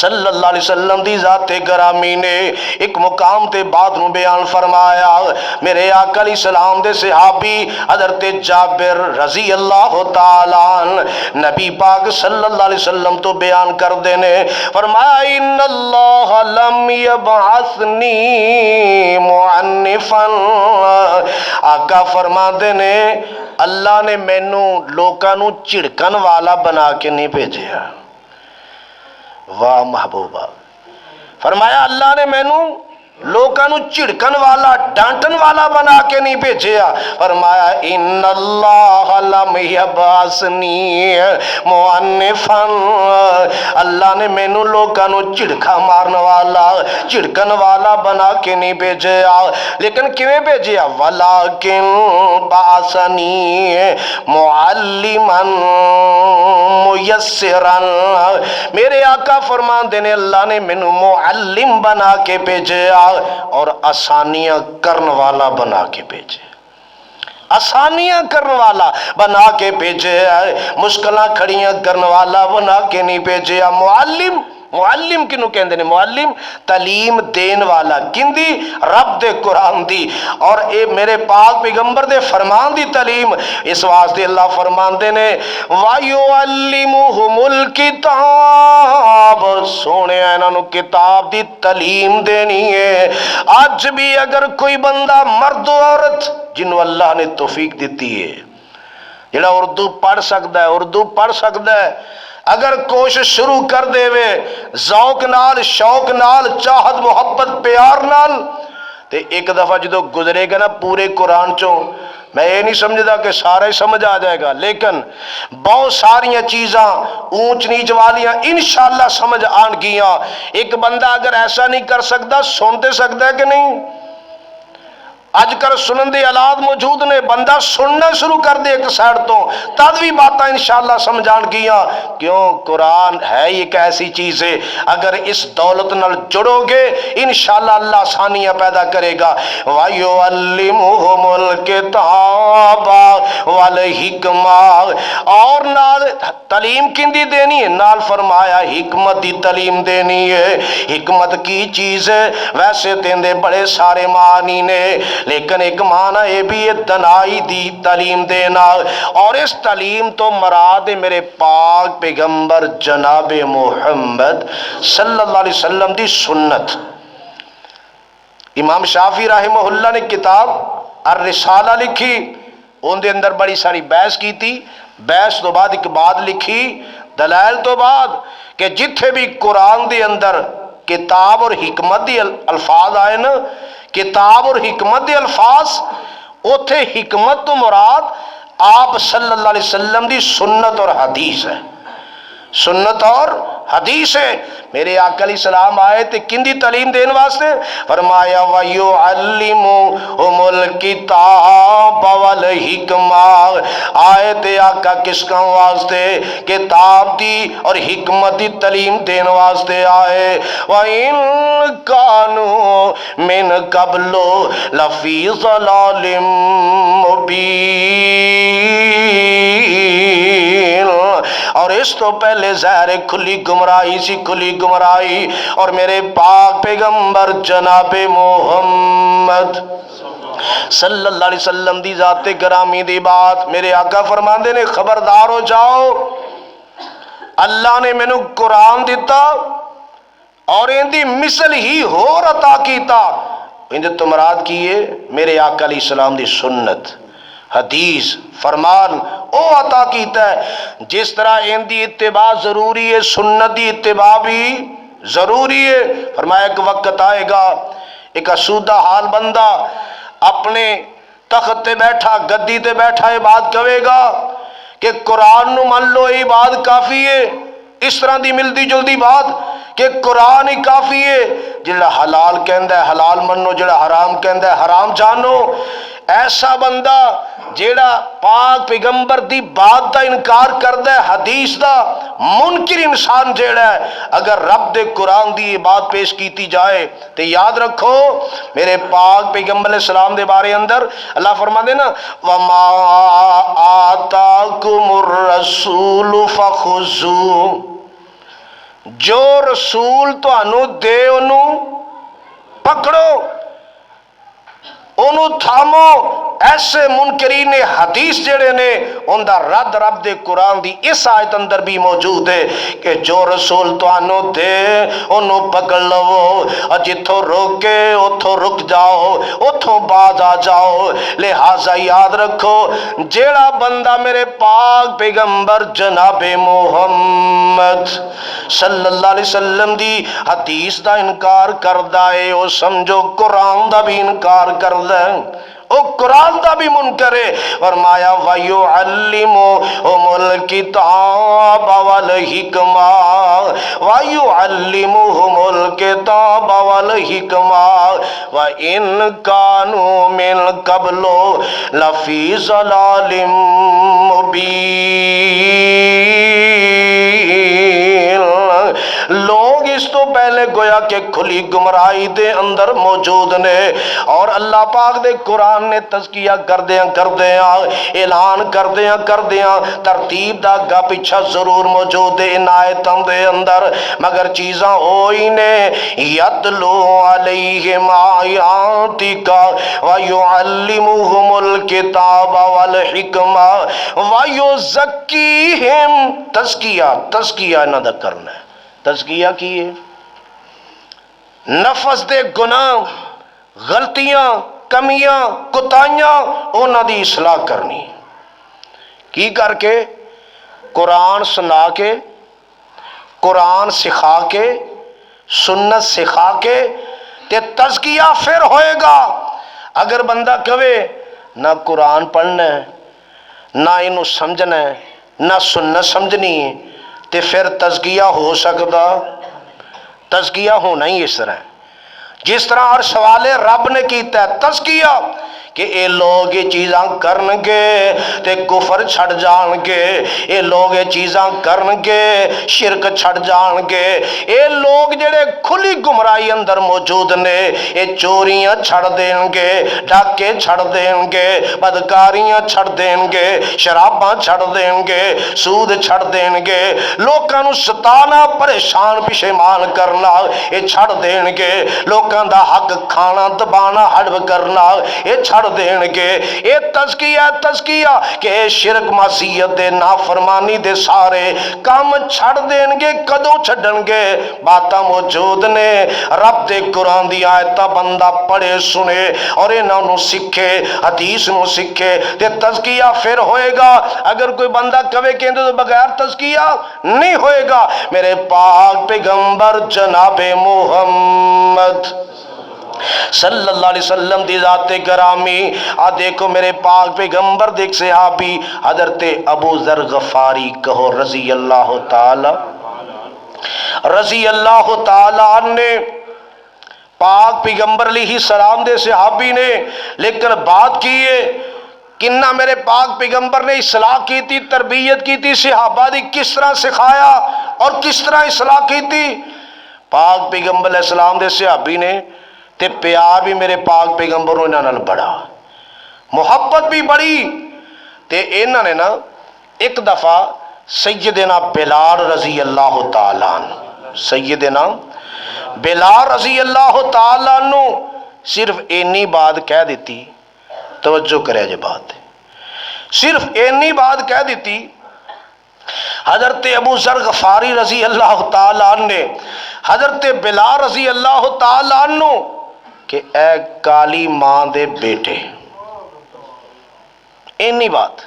S1: صلی اللہ علیہ وسلم دی ذات گرامی نے ایک مقام تے بات نو بیان فرمایا. میرے آقا علیہ السلام دے صحابی حضرت جابر رضی اللہ تعالیٰ عنہ نبی پاک صلی اللہ علیہ وسلم تو بیان کر دینے فرمایا ان اللہ لم یبعثنی معنفا. آقا فرما دینے اللہ نے مینو لوکاں نو چڑکن والا بنا کے نہیں بھیجیا. واہ محبوبہ. فرمایا اللہ نے مینو لوکاں نو چڑکن والا ڈانٹن والا بنا کے نہیں بھیجیا. فرمایا ان اللہ لم یبعثنی معنفا. اللہ نے مینو لوکاں نو چڑکا مارن والا چڑکن والا بنا کے نہیں بھیجیا. لیکن کیویں بھیجیا؟ ولکن بعثنی معلما میسرا. میرے آقا فرمان دینے اللہ نے مینو معلم بنا کے بھیجیا اور آسانیاں کرن والا بنا کے بھیجے. آسانیاں کرن والا بنا کے بھیجے. مشکلاں کھڑیاں کرن والا بنا کے نہیں بھیجے. معلم معلم کنوں کہندے نے؟ معلم تعلیم دین والا. کندی؟ رب دے قرآن دی اور اے میرے پاک پیغمبر دے فرمان دی تعلیم. اس واسطے اللہ فرمان دے نے وَيُعَلِّمُهُمُ الْكِتَابَ. سونے انہاں نو کتاب دی تعلیم دینی ہے. آج بھی اگر کوئی بندہ مرد و عورت جنہوں اللہ نے توفیق دیتی ہے جڑا اردو پڑھ سکتا ہے اردو پڑھ سکتا ہے اگر کوشش شروع کر دے وے ذوق نال شوق نال چاہت محبت پیار نال تے ایک دفعہ جدو گزرے گا نا پورے قرآن چوں میں یہ نہیں سمجھدا کہ سارا ہی سمجھ آ جائے گا لیکن بہت ساریاں چیزاں اونچ نیچ والیاں انشاءاللہ سمجھ آن گیاں. ایک بندہ اگر ایسا نہیں کر سکتا سنتے سکتا ہے کہ نہیں؟ اج کل سنن دے آلات موجود نے. بندہ سننا شروع کر دے ایک سائڈ تو تد بھی باتاں انشاءاللہ سمجھان گیاں. کیوں؟ قرآن ہے ایک ایسی چیز ہے اگر اس دولت نال جڑو گے انشاءاللہ اللہ آسانیاں پیدا کرے گا. وَيُعَلِّمُهُمُ الْكِتَابَ وَالْحِکْمَةَ. اور نال تعلیم کندی دینی ہے؟ نال فرمایا حکمت دی تعلیم دینی ہے. حکمت کی چیز ہے؟ ویسے تیندے بڑے سارے معنی نے لیکن ایک معنی یہ بھی ہے دنائی دی تعلیم دینا. اور اس تعلیم تو مراد میرے پاک پیغمبر جناب محمد صلی اللہ علیہ وسلم دی سنت. امام شافعی رحمہ اللہ نے کتاب الرسالہ لکھی. ان دے اندر بڑی ساری بحث کی تھی. بحث تو بعد ایک بات لکھی دلائل تو بعد کہ جتھے بھی قرآن دے اندر کتاب اور حکمت دی الفاظ آئے نا کتاب اور حکمت دے الفاظ اوتھے حکمت تو مراد آپ صلی اللہ علیہ وسلم دی سنت اور حدیث ہے. سنت اور حدیث ہے. میرے آقا علیہ السلام آئے تے کندی تعلیم دین واسطے؟ فرمایا وَيُعَلِّمُهُمُ الْكِتَابَ وَالْحِکْمَةَ. آئے تے آقا کس کا واسطے؟ کتاب دی اور حکمت دی تعلیم دین واسطے آئے. وَإِن كَانُوا مِن قَبْلُ لَفِي ضَلَالٍ مُبِينٍ. اور اس تو پہلے ظاہر کھلی گمراہی سی کھلی گمراہی. اور میرے پاک پیغمبر جناب محمد صلی اللہ علیہ وسلم دی ذات گرامی دی بات میرے آقا فرماندے نے خبردار ہو جاؤ اللہ نے مینوں قرآن دیتا اور ان دی مثل ہی ہور عطا کیتا. ان تو مراد کیے میرے آقا علیہ السلام دی سنت حدیث فرمان او عطا کیتا ہے. جس طرح ان دی اتباع ضروری ہے سنت دی اتباع بھی ضروری ہے. فرمایا ایک وقت آئے گا ایک اسودہ حال بندہ اپنے تخت تے بیٹھا گدی تے بیٹھا یہ بات کہے گا کہ قرآن نو من لو یہ بات کافی ہے. اس طرح دی ملدی جلدی بات کہ قرآن ہی کافی ہے. جڑا حلال کہندا ہے حلال منو جڑا حرام کہندا ہے حرام جانو. ایسا بندہ جیڑا پاک پیغمبر دی بات دا انکار کردا ہے حدیث دا منکر انسان جیڑا ہے اگر رب دے قرآن دی بات پیش کیتی جائے تو یاد رکھو میرے پاک پیغمبر علیہ السلام دے بارے اندر اللہ فرما دے نا وَمَا آتَاكُمُ الرَّسُولُ فَخُذُوهُ. جو رسول تانوں دے انہوں پکڑو، انہوں تھامو۔ ایسے منکرین حدیث جڑے نے ان دا رد رب دے قرآن دی اس آیت اندر بھی موجود ہے کہ جو رسول تانوں دے انہوں پکڑ لو، اور جتھوں روکے اتھوں رک جاؤ، اتھوں باز آ جاؤ۔ لہٰذا یاد رکھو، جیڑا بندہ میرے پاک پیغمبر جناب محمد صلی اللہ علیہ وسلم دی حدیث دا انکار کردہ ہے، وہ سمجھو قرآن دا بھی انکار کردہ ہے، او قرآن دا بھی منکر ہے۔ فرمایا وَيُعَلِّمُهُمُ الْكِتَابَ وَالْحِکْمَةَ وَيُعَلِّمُهُمُ الْكِتَابَ وَالْحِکْمَةَ وَإِنْ كَانُوا مِنْ قَبْلُ لَفِي ضَلَالٍ مُبِينٍ۔ لوگ اس تو پہلے گویا کہ کھلی گمراہی دے اندر موجود نے، اور اللہ پاک دے قرآن نے تذکیہ کردیاں اعلان کردیاں ترتیب دا گا پیچھا ضرور موجود ہے ان آیتوں دے اندر، مگر چیزاں ہوئی نے یتلو علیہم آیاتک ویعلمہم الکتاب والحکمہ ویزکیہم۔ تزکیہ انہاں دا کرنا ہے۔ تزکیہ کیے نفس دے گناہ، غلطیاں، کمیاں، کوتاہیاں، انہاں دی اصلاح کرنی کی کر کے؟ قرآن سنا کے، قرآن سکھا کے، سنت سکھا کے تے تزکیہ پھر ہوئے گا۔ اگر بندہ کہے نہ قرآن پڑھنا ہے، نہ انہوں سمجھنا ہے، نہ سنت سمجھنی ہے، تے پھر تزکیہ ہو سکتا؟ تزکیہ ہونا ہی اس طرح ہے جس طرح ہر سوال رب نے کیتا ہے تزکیہ کہ اے لوگ یہ چیزاں کرنگے تے کفر چھڑ جانگے، اے لوگ یہ چیزاں کرنگے شرک چھڑ جانگے، اے لوگ جڑے کھلی گمراہی اندر موجود نے اے چوریاں چھڑ دینگے، ڈاکے چھڑ دینگے، بدکاریاں چھڑ دینگے، شراباں چھڑ دینگے، سود چھڑ دینگے، لوکاں نو ستانا، پریشان پشیمان کرنا اے چھڑ دینگے، لوکاں دا حق کھانا دبانا ہڑب کرنا اے چھڑ دینگے۔ اے تزکیہ کہ اے شرک معصیت دے نافرمانی دے سارے کام چھڑ دینگے۔ کدوں چھڑنگے؟ باتاں موجود نے، رب دے قرآن دی آیتاں بندہ پڑھے سنے اور انہاں نو سکھے، حدیث نو سکھے تے تزکیہ پھر ہوئے گا۔ اگر کوئی بندہ کہے کہ تو بغیر تزکیہ نہیں ہوئے گا، میرے پاک پیغمبر جناب محمد صلی اللہ علیہ وسلم دی ذات گرامی دیکھو میرے پاک پیغمبر دیکھ صحابی حضرت ابو ذر غفاری کہو رضی اللہ تعالی عنہ، پاک پیغمبر علیہ السلام دے صحابی نے، لیکن بات کیے کنہ میرے پاک پیغمبر نے اصلاح کی تھی، تربیت کی تھی، صحابہ دی کس طرح سکھایا اور کس طرح اصلاح کی تھی؟ پاک پیغمبر علیہ السلام دے صحابی نے تے پیار بھی میرے پاک پیغمبروں انہاں نال بڑا، محبت بھی بڑی تے انہاں نے نا ایک دفعہ سیدنا بلال رضی اللہ تعالیٰ عنہ، سیدنا بلال رضی اللہ تعالیٰ عنہ صرف اینی بات کہہ دیتی، توجہ کرے جو بات، صرف اینی بات کہہ دیتی، حضرت ابو ذر غفاری رضی اللہ تعالیٰ عنہ نے حضرت بلال رضی اللہ تعالیٰ عنہ کہ اے کالی ماں دے بیٹے، اینی بات۔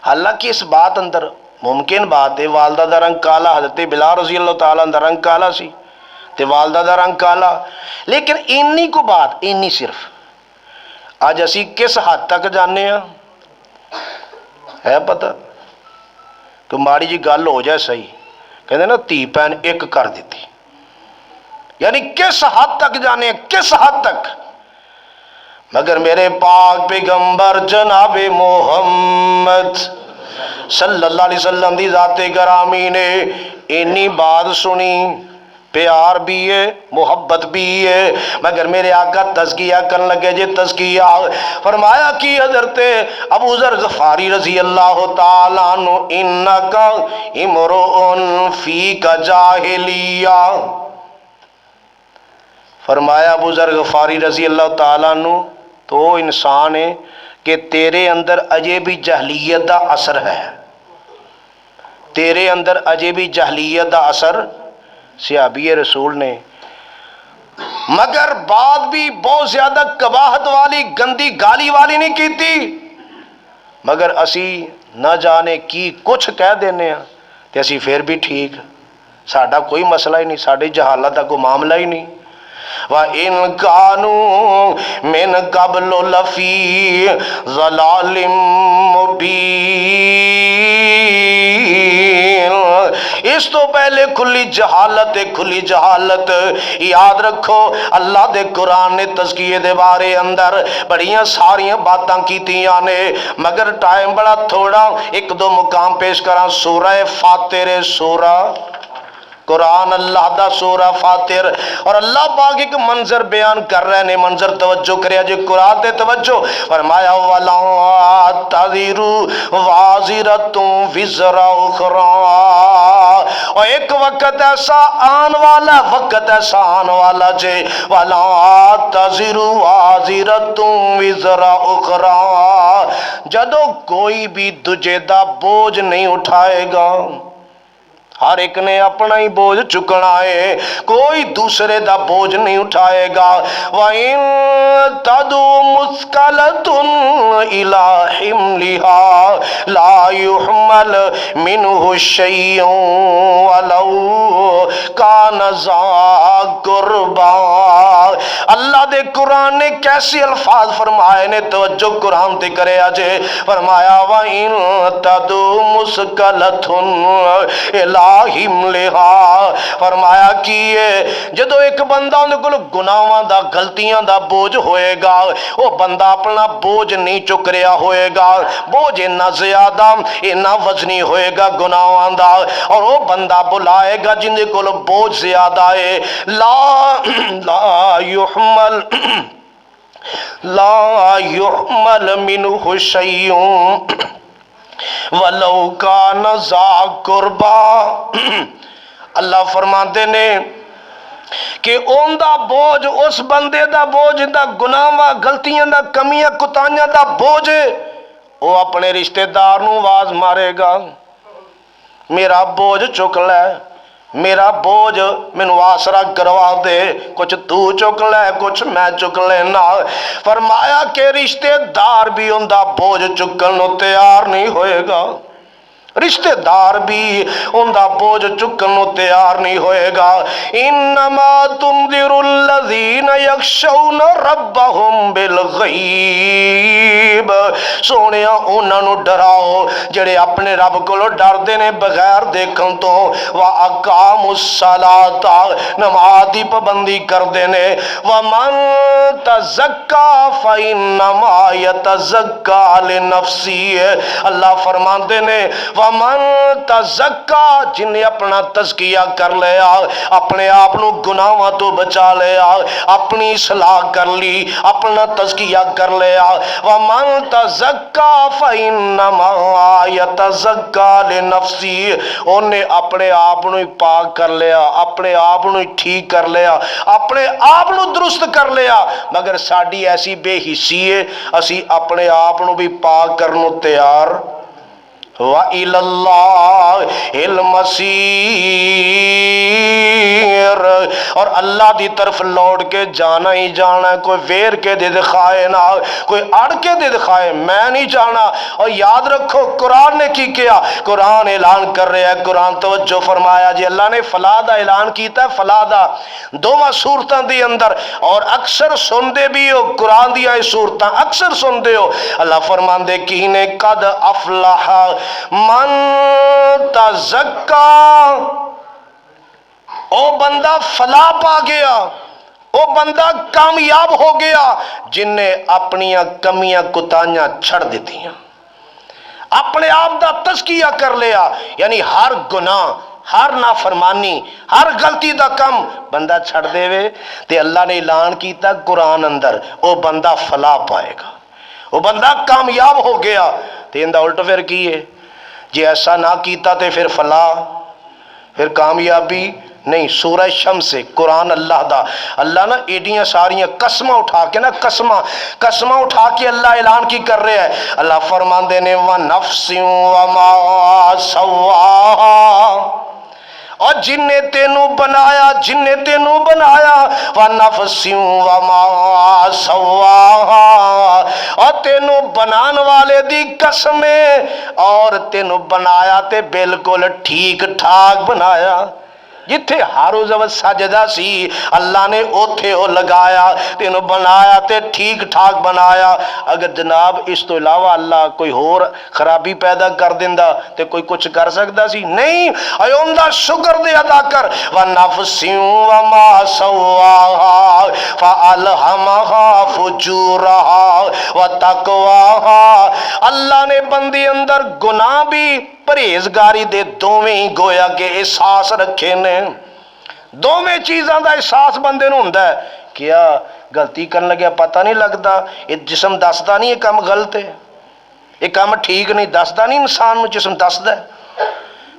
S1: حالانکہ اس بات اندر ممکن بات ہے والدہ دا رنگ کالا، حضرت بلال رضی اللہ تعالیٰ عنہ دا رنگ کالا سی تے والدہ دا رنگ کالا، لیکن اینی کو بات، اینی صرف آج اسی کس حد تک جانے ہیں ہے پتہ کہ ماڑی جی گل ہو جائے صحیح کہتے ہیں نا تھی پین ایک کر دیتی، یعنی کس حد تک جانے، کس حد تک؟ مگر میرے پاک پیغمبر جناب محمد صلی اللہ علیہ وسلم دی ذات گرامی نے اینی بات سنی پیار بھی ہے محبت بھی ہے، مگر میرے آقا تزکیہ کرن لگے جے تزکیہ فرمایا کہ حضرت ابو ذر غفاری رضی اللہ تعالیٰ عنہ انکا امرؤن فیک جاہلیہ، فرمایا ابو ذر غفاری رضی اللہ تعالیٰ عنہ تو انسان ہے کہ تیرے اندر اجے بھی جہلیت دا اثر ہے، تیرے اندر اجے بھی جہلیت دا اثر، صحابی رسول نے مگر بات بھی بہت زیادہ قباحت والی گندی گالی والی نہیں کی تھی، مگر اسی نہ جانے کی کچھ کہہ دینے ہیں تے اسی پھر بھی ٹھیک، ساڈا کوئی مسئلہ ہی نہیں، ساڈی جہالت دا کوئی معاملہ ہی نہیں۔ وَإِن كَانُوا مِن قَبْلُ لَفِي ضَلَالٍ مُبِينٍ، اس تو پہلے کھلی جہالت یاد رکھو۔ اللہ دے قرآن نے تزکیے دے بارے اندر بڑیاں ساریاں باتاں کیتیاں نے، مگر ٹائم بڑا تھوڑا، ایک دو مقام پیش کراں۔ سورہ فاتر، سورہ قرآن اللہ دا سورہ فاتر، اور اللہ پاک ایک منظر بیان کر رہے ہیں، منظر توجہ کریا جی قرآن تے توجہ فرمایا وَلَا تَذِرُ وَازِرَةٌ وِزْرَ أُخْرَى، اور ایک وقت ایسا آن والا جے وَلَا تَذِرُ وَازِرَةٌ وِزْرَ أُخْرَى، جدو کوئی بھی دجے دا بوجھ نہیں اٹھائے گا، ہر ایک نے اپنا ہی بوجھ چکنا ہے، کوئی دوسرے دا بوجھ نہیں اٹھائے گا۔ وَإِن تَدُعُ مُثْقَلَةٌ إِلَىٰ حِمْلِهَا لَا يُحْمَلْ مِنْهُ شَيْءٌ وَلَوْ كَانَ ذَا قُرْبَىٰ، اللہ دے قرآن نے کیسے الفاظ فرمائے نے، توجہ قرآن تے کرے آجے، فرمایا وَإِن تَدُعُ مُثْقَلَةٌ إِلَىٰ حِمْلِهَا، فرمایا کیے جدو ایک بندہ ان کو گناہاں دا غلطیاں دا بوجھ ہوئے گا، وہ بندہ اپنا بوجھ نہیں چک رہا ہوئے گا، بوجھ اتنا زیادہ اتنا وزنی ہوئے گا گناہاں دا، اور وہ بندہ بلائے گا جن کو بوجھ زیادہ ہے، لا يحمل منه شيء وَلَوْ كَانَ ذَا قُرْبَىٰ، اللہ فرماتے نے کہ اون دا بوجھ، اس بندے دا بوجھ دا گناہاں غلطیاں دا کمیاں کتائیاں دا بوجھ وہ اپنے رشتہ دار نوں آواز مارے گا میرا بوجھ چک لے، میرا بوجھ مینوں آسرا کروا دے، کچھ تو چک لے کچھ میں چک لینا، فرمایا کہ رشتہ دار بھی ان دا بوجھ چکن نوں تیار نہیں ہوئے گا، رشتہ دار بھی ان دا بوجھ چکن نوں تیار نہیں ہوئے گا۔ انما تنذر الذین یخشون ربهم بالغیب، سونیا انہاں نوں ڈراؤ جڑے اپنے رب کولوں ڈردے نے بغیر دیکھن تو، واقاموا الصلاۃ، نماز دی پابندی کردے نے، ومن تزکا فانما یتزکا لنفسہ، اللہ فرماندے نے ومن تزکا، جن نے اپنا تزکیہ کر لیا، اپنے آپ نو گناہاں تو بچا لیا، اپنی اصلاح کر لی، اپنا تزکیہ کر لیا، ومن تزکا فانما یتزکا لنفسہ، انہیں اپنے آپ نو پاک کر لیا، اپنے آپ نو ٹھیک کر لیا، اپنے آپ نو درست کر لیا، مگر ساڈی ایسی بے حسی ہے اسی اپنے آپ نو بھی پاک کرنو تیار۔ وَإِلَى اللَّهِ الْمَصِيرُ، اور اللہ دی طرف لوٹ کے جانا ہی جانا ہے، کوئی ویر کے دے دکھائے نہ، کوئی اڑ کے دے دکھائے میں نہیں جانا۔ اور یاد رکھو قرآن نے کی کیا، قرآن اعلان کر رہا ہے، قرآن توجہ فرمایا جی اللہ نے فلاح دا اعلان کیتا ہے، فلاح دا دوواں صورتاں دی اندر، اور اکثر سن دے بھی ہو قرآن دیا صورتاں اکثر سن دے ہو، اللہ فرمان دے کی نے قد افلح من تزکا، او بندہ فلاح پا گیا، او بندہ کامیاب ہو گیا جن نے اپنی کمیاں کتائیاں چھڑ دیتی ہیں، اپنے آپ دا تزکیہ کر لیا، یعنی ہر گناہ ہر نافرمانی ہر غلطی دا کم بندہ چھڑ دے وے تے اللہ نے اعلان کیتا قرآن اندر او بندہ فلاح پائے گا، وہ بندہ کامیاب ہو گیا۔ تے اندہ الٹ پھر کی ہے جی ایسا نہ کیتا تے پھر فلاح پھر کامیابی نہیں۔ سورہ شمس قرآن اللہ دا، اللہ نا ایڈیاں ساریاں قسمہ اٹھا کے نا قسمہ اٹھا کے اللہ اعلان کی کر رہے ہیں۔ اللہ فرماندے نے وَنَفْسٍ وَمَا سَوَّاهَا، اور جن نے تینوں بنایا وَنَفْسٍ وَمَا سَوَّاهَا، اور تینوں بنان والے دی قسمیں، اور تینوں بنایا تے بالکل ٹھیک ٹھاک بنایا۔ جتھے ہارو زبر سجدہ سی اللہ نے اوتھے او لگایا، تینوں بنایا تے ٹھیک ٹھاک بنایا۔ اگر جناب اس تو علاوہ اللہ کوئی اور خرابی پیدا کر دیندہ تے کوئی کچھ کر سکتا سی؟ نہیں۔ ایون دا شکر دے ادا کر وَنَفْسٍ وَمَا سَوَّاهَا فَأَلْهَمَهَا فُجُورَهَا وَتَقْوَاهَا، اللہ نے بندی اندر گناہ بھی پرہیزگاری دے دوویں ہی گویا کہ احساس رکھے نے۔ دوویں چیزاں دا احساس بندے نوں ہوندا ہے۔ کیا غلطی کرن لگیا پتہ نہیں لگتا؟ یہ جسم دسدا نہیں یہ کام غلط ہے، یہ کام ٹھیک نہیں دسدا نہیں، انسان نوں جسم دسدا ہے۔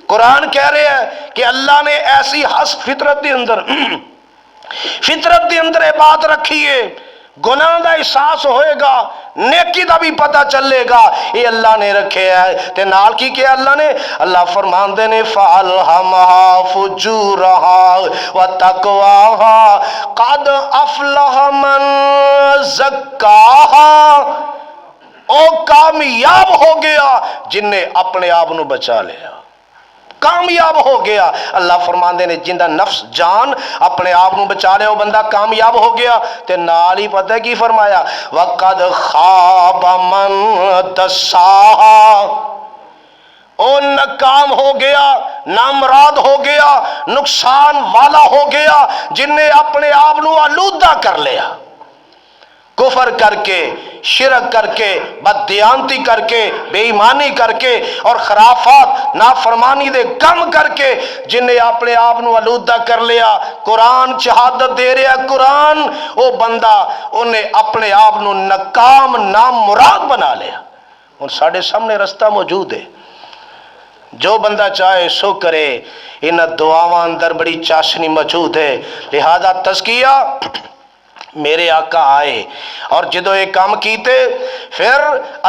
S1: قرآن کہہ رہے ہیں کہ اللہ نے ایسی حس فطرت دے اندر یہ بات رکھی ہے، گناہ دا احساس ہوئے گا، نیکی دا بھی پتہ چلے گا، یہ اللہ نے رکھے ہے۔ تے نال کی کیا اللہ نے؟ اللہ فرماندے نے فَأَلْهَمَهَا فُجُورَهَا وَتَقْوَاهَا قَدْ أَفْلَحَ مَنْ زَكَّاهَا، او کامیاب ہو گیا جن نے اپنے آپ نو بچا لیا، کامیاب ہو گیا۔ اللہ فرماندے نے جندہ نفس جان اپنے آپ نو بچا لے وہ بندہ کامیاب ہو گیا۔ تے نال ہی پتہ ہے کی فرمایا؟ وَقَدْ خَابَ مَنْ دَسَّاهَا، او ناکام ہو گیا، نامراد ہو گیا، نقصان والا ہو گیا جن نے اپنے آپ نو آلودہ کر لیا، کفر کر کے، شرک کر کے، بددیانتی کر کے، بے ایمانی کر کے اور خرافات نافرمانی دے کم کر کے جن نے اپنے آپ نو آلودہ کر لیا۔ قرآن شہادت دے رہا ہے، قرآن وہ بندہ انہیں اپنے آپ نو ناکام نامراد بنا لیا۔ اور ساڑھے سامنے رستہ موجود ہے، جو بندہ چاہے سو کرے، ان دعاواں اندر بڑی چاشنی موجود ہے۔ لہذا تزکیہ میرے آقا آئے اور جدو یہ کام کیتے، پھر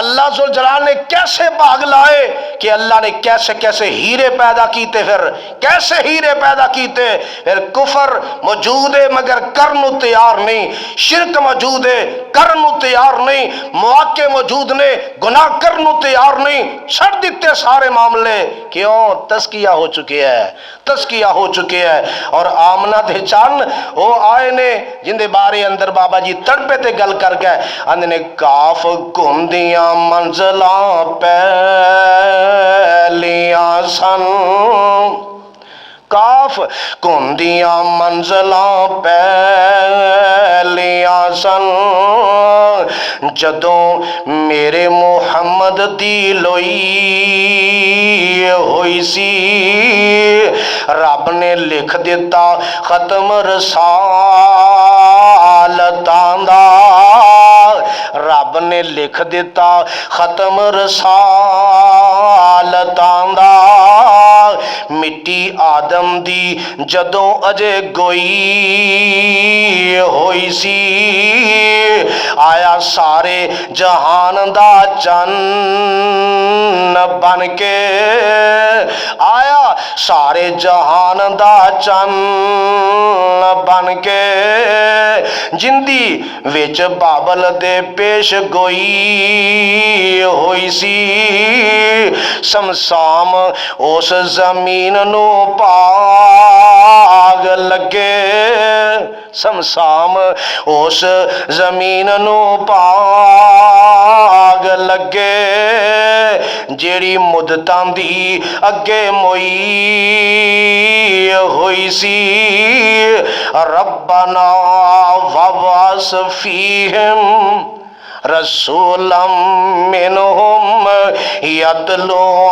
S1: اللہ ذوالجلال نے کیسے باغ لائے کہ اللہ نے کیسے کیسے ہیرے پیدا کیتے، پھر کیسے ہیرے پیدا کیتے۔ پھر کفر موجود ہے مگر کرنو تیار نہیں، شرک موجود ہے کرنو تیار نہیں، مواقع موجود نے گناہ کرنو تیار نہیں، چھڑ دیتے سارے معاملے۔ کیوں؟ تزکیہ ہو چکے ہے، تزکیہ ہو چکے ہے۔ اور آمنہ دے چان وہ آئے نے جن دے بارے اندر بابا جی تڑپے تے گل کر گئے، اندنے کاف گھومدیاں منزلاں پہلیاں سن، کاف گھومدیاں منزلاں پہلیاں سن، جدوں میرے محمد دی لوئی ہوئی سی، رب نے لکھ دیتا ختم رسالتاں دا، رب نے لکھ دیتا ختم رسالتاں دا، مٹی آدم دی جدوں اجے گوئی ہوئی سی، آیا سارے جہان دا چن بن کے، آیا سارے جہان دا چن بن کے، جندی وچ بابل دے پیش گوئی ہوئی سی، سمسام اس زمین نو پاگ لگے، سمسام اس زمین نو پاگ لگے، جیڑی مدتاں دی اگے موئی ہوئی سی، ربنا وابعث فیہم رسولا منہم یتلو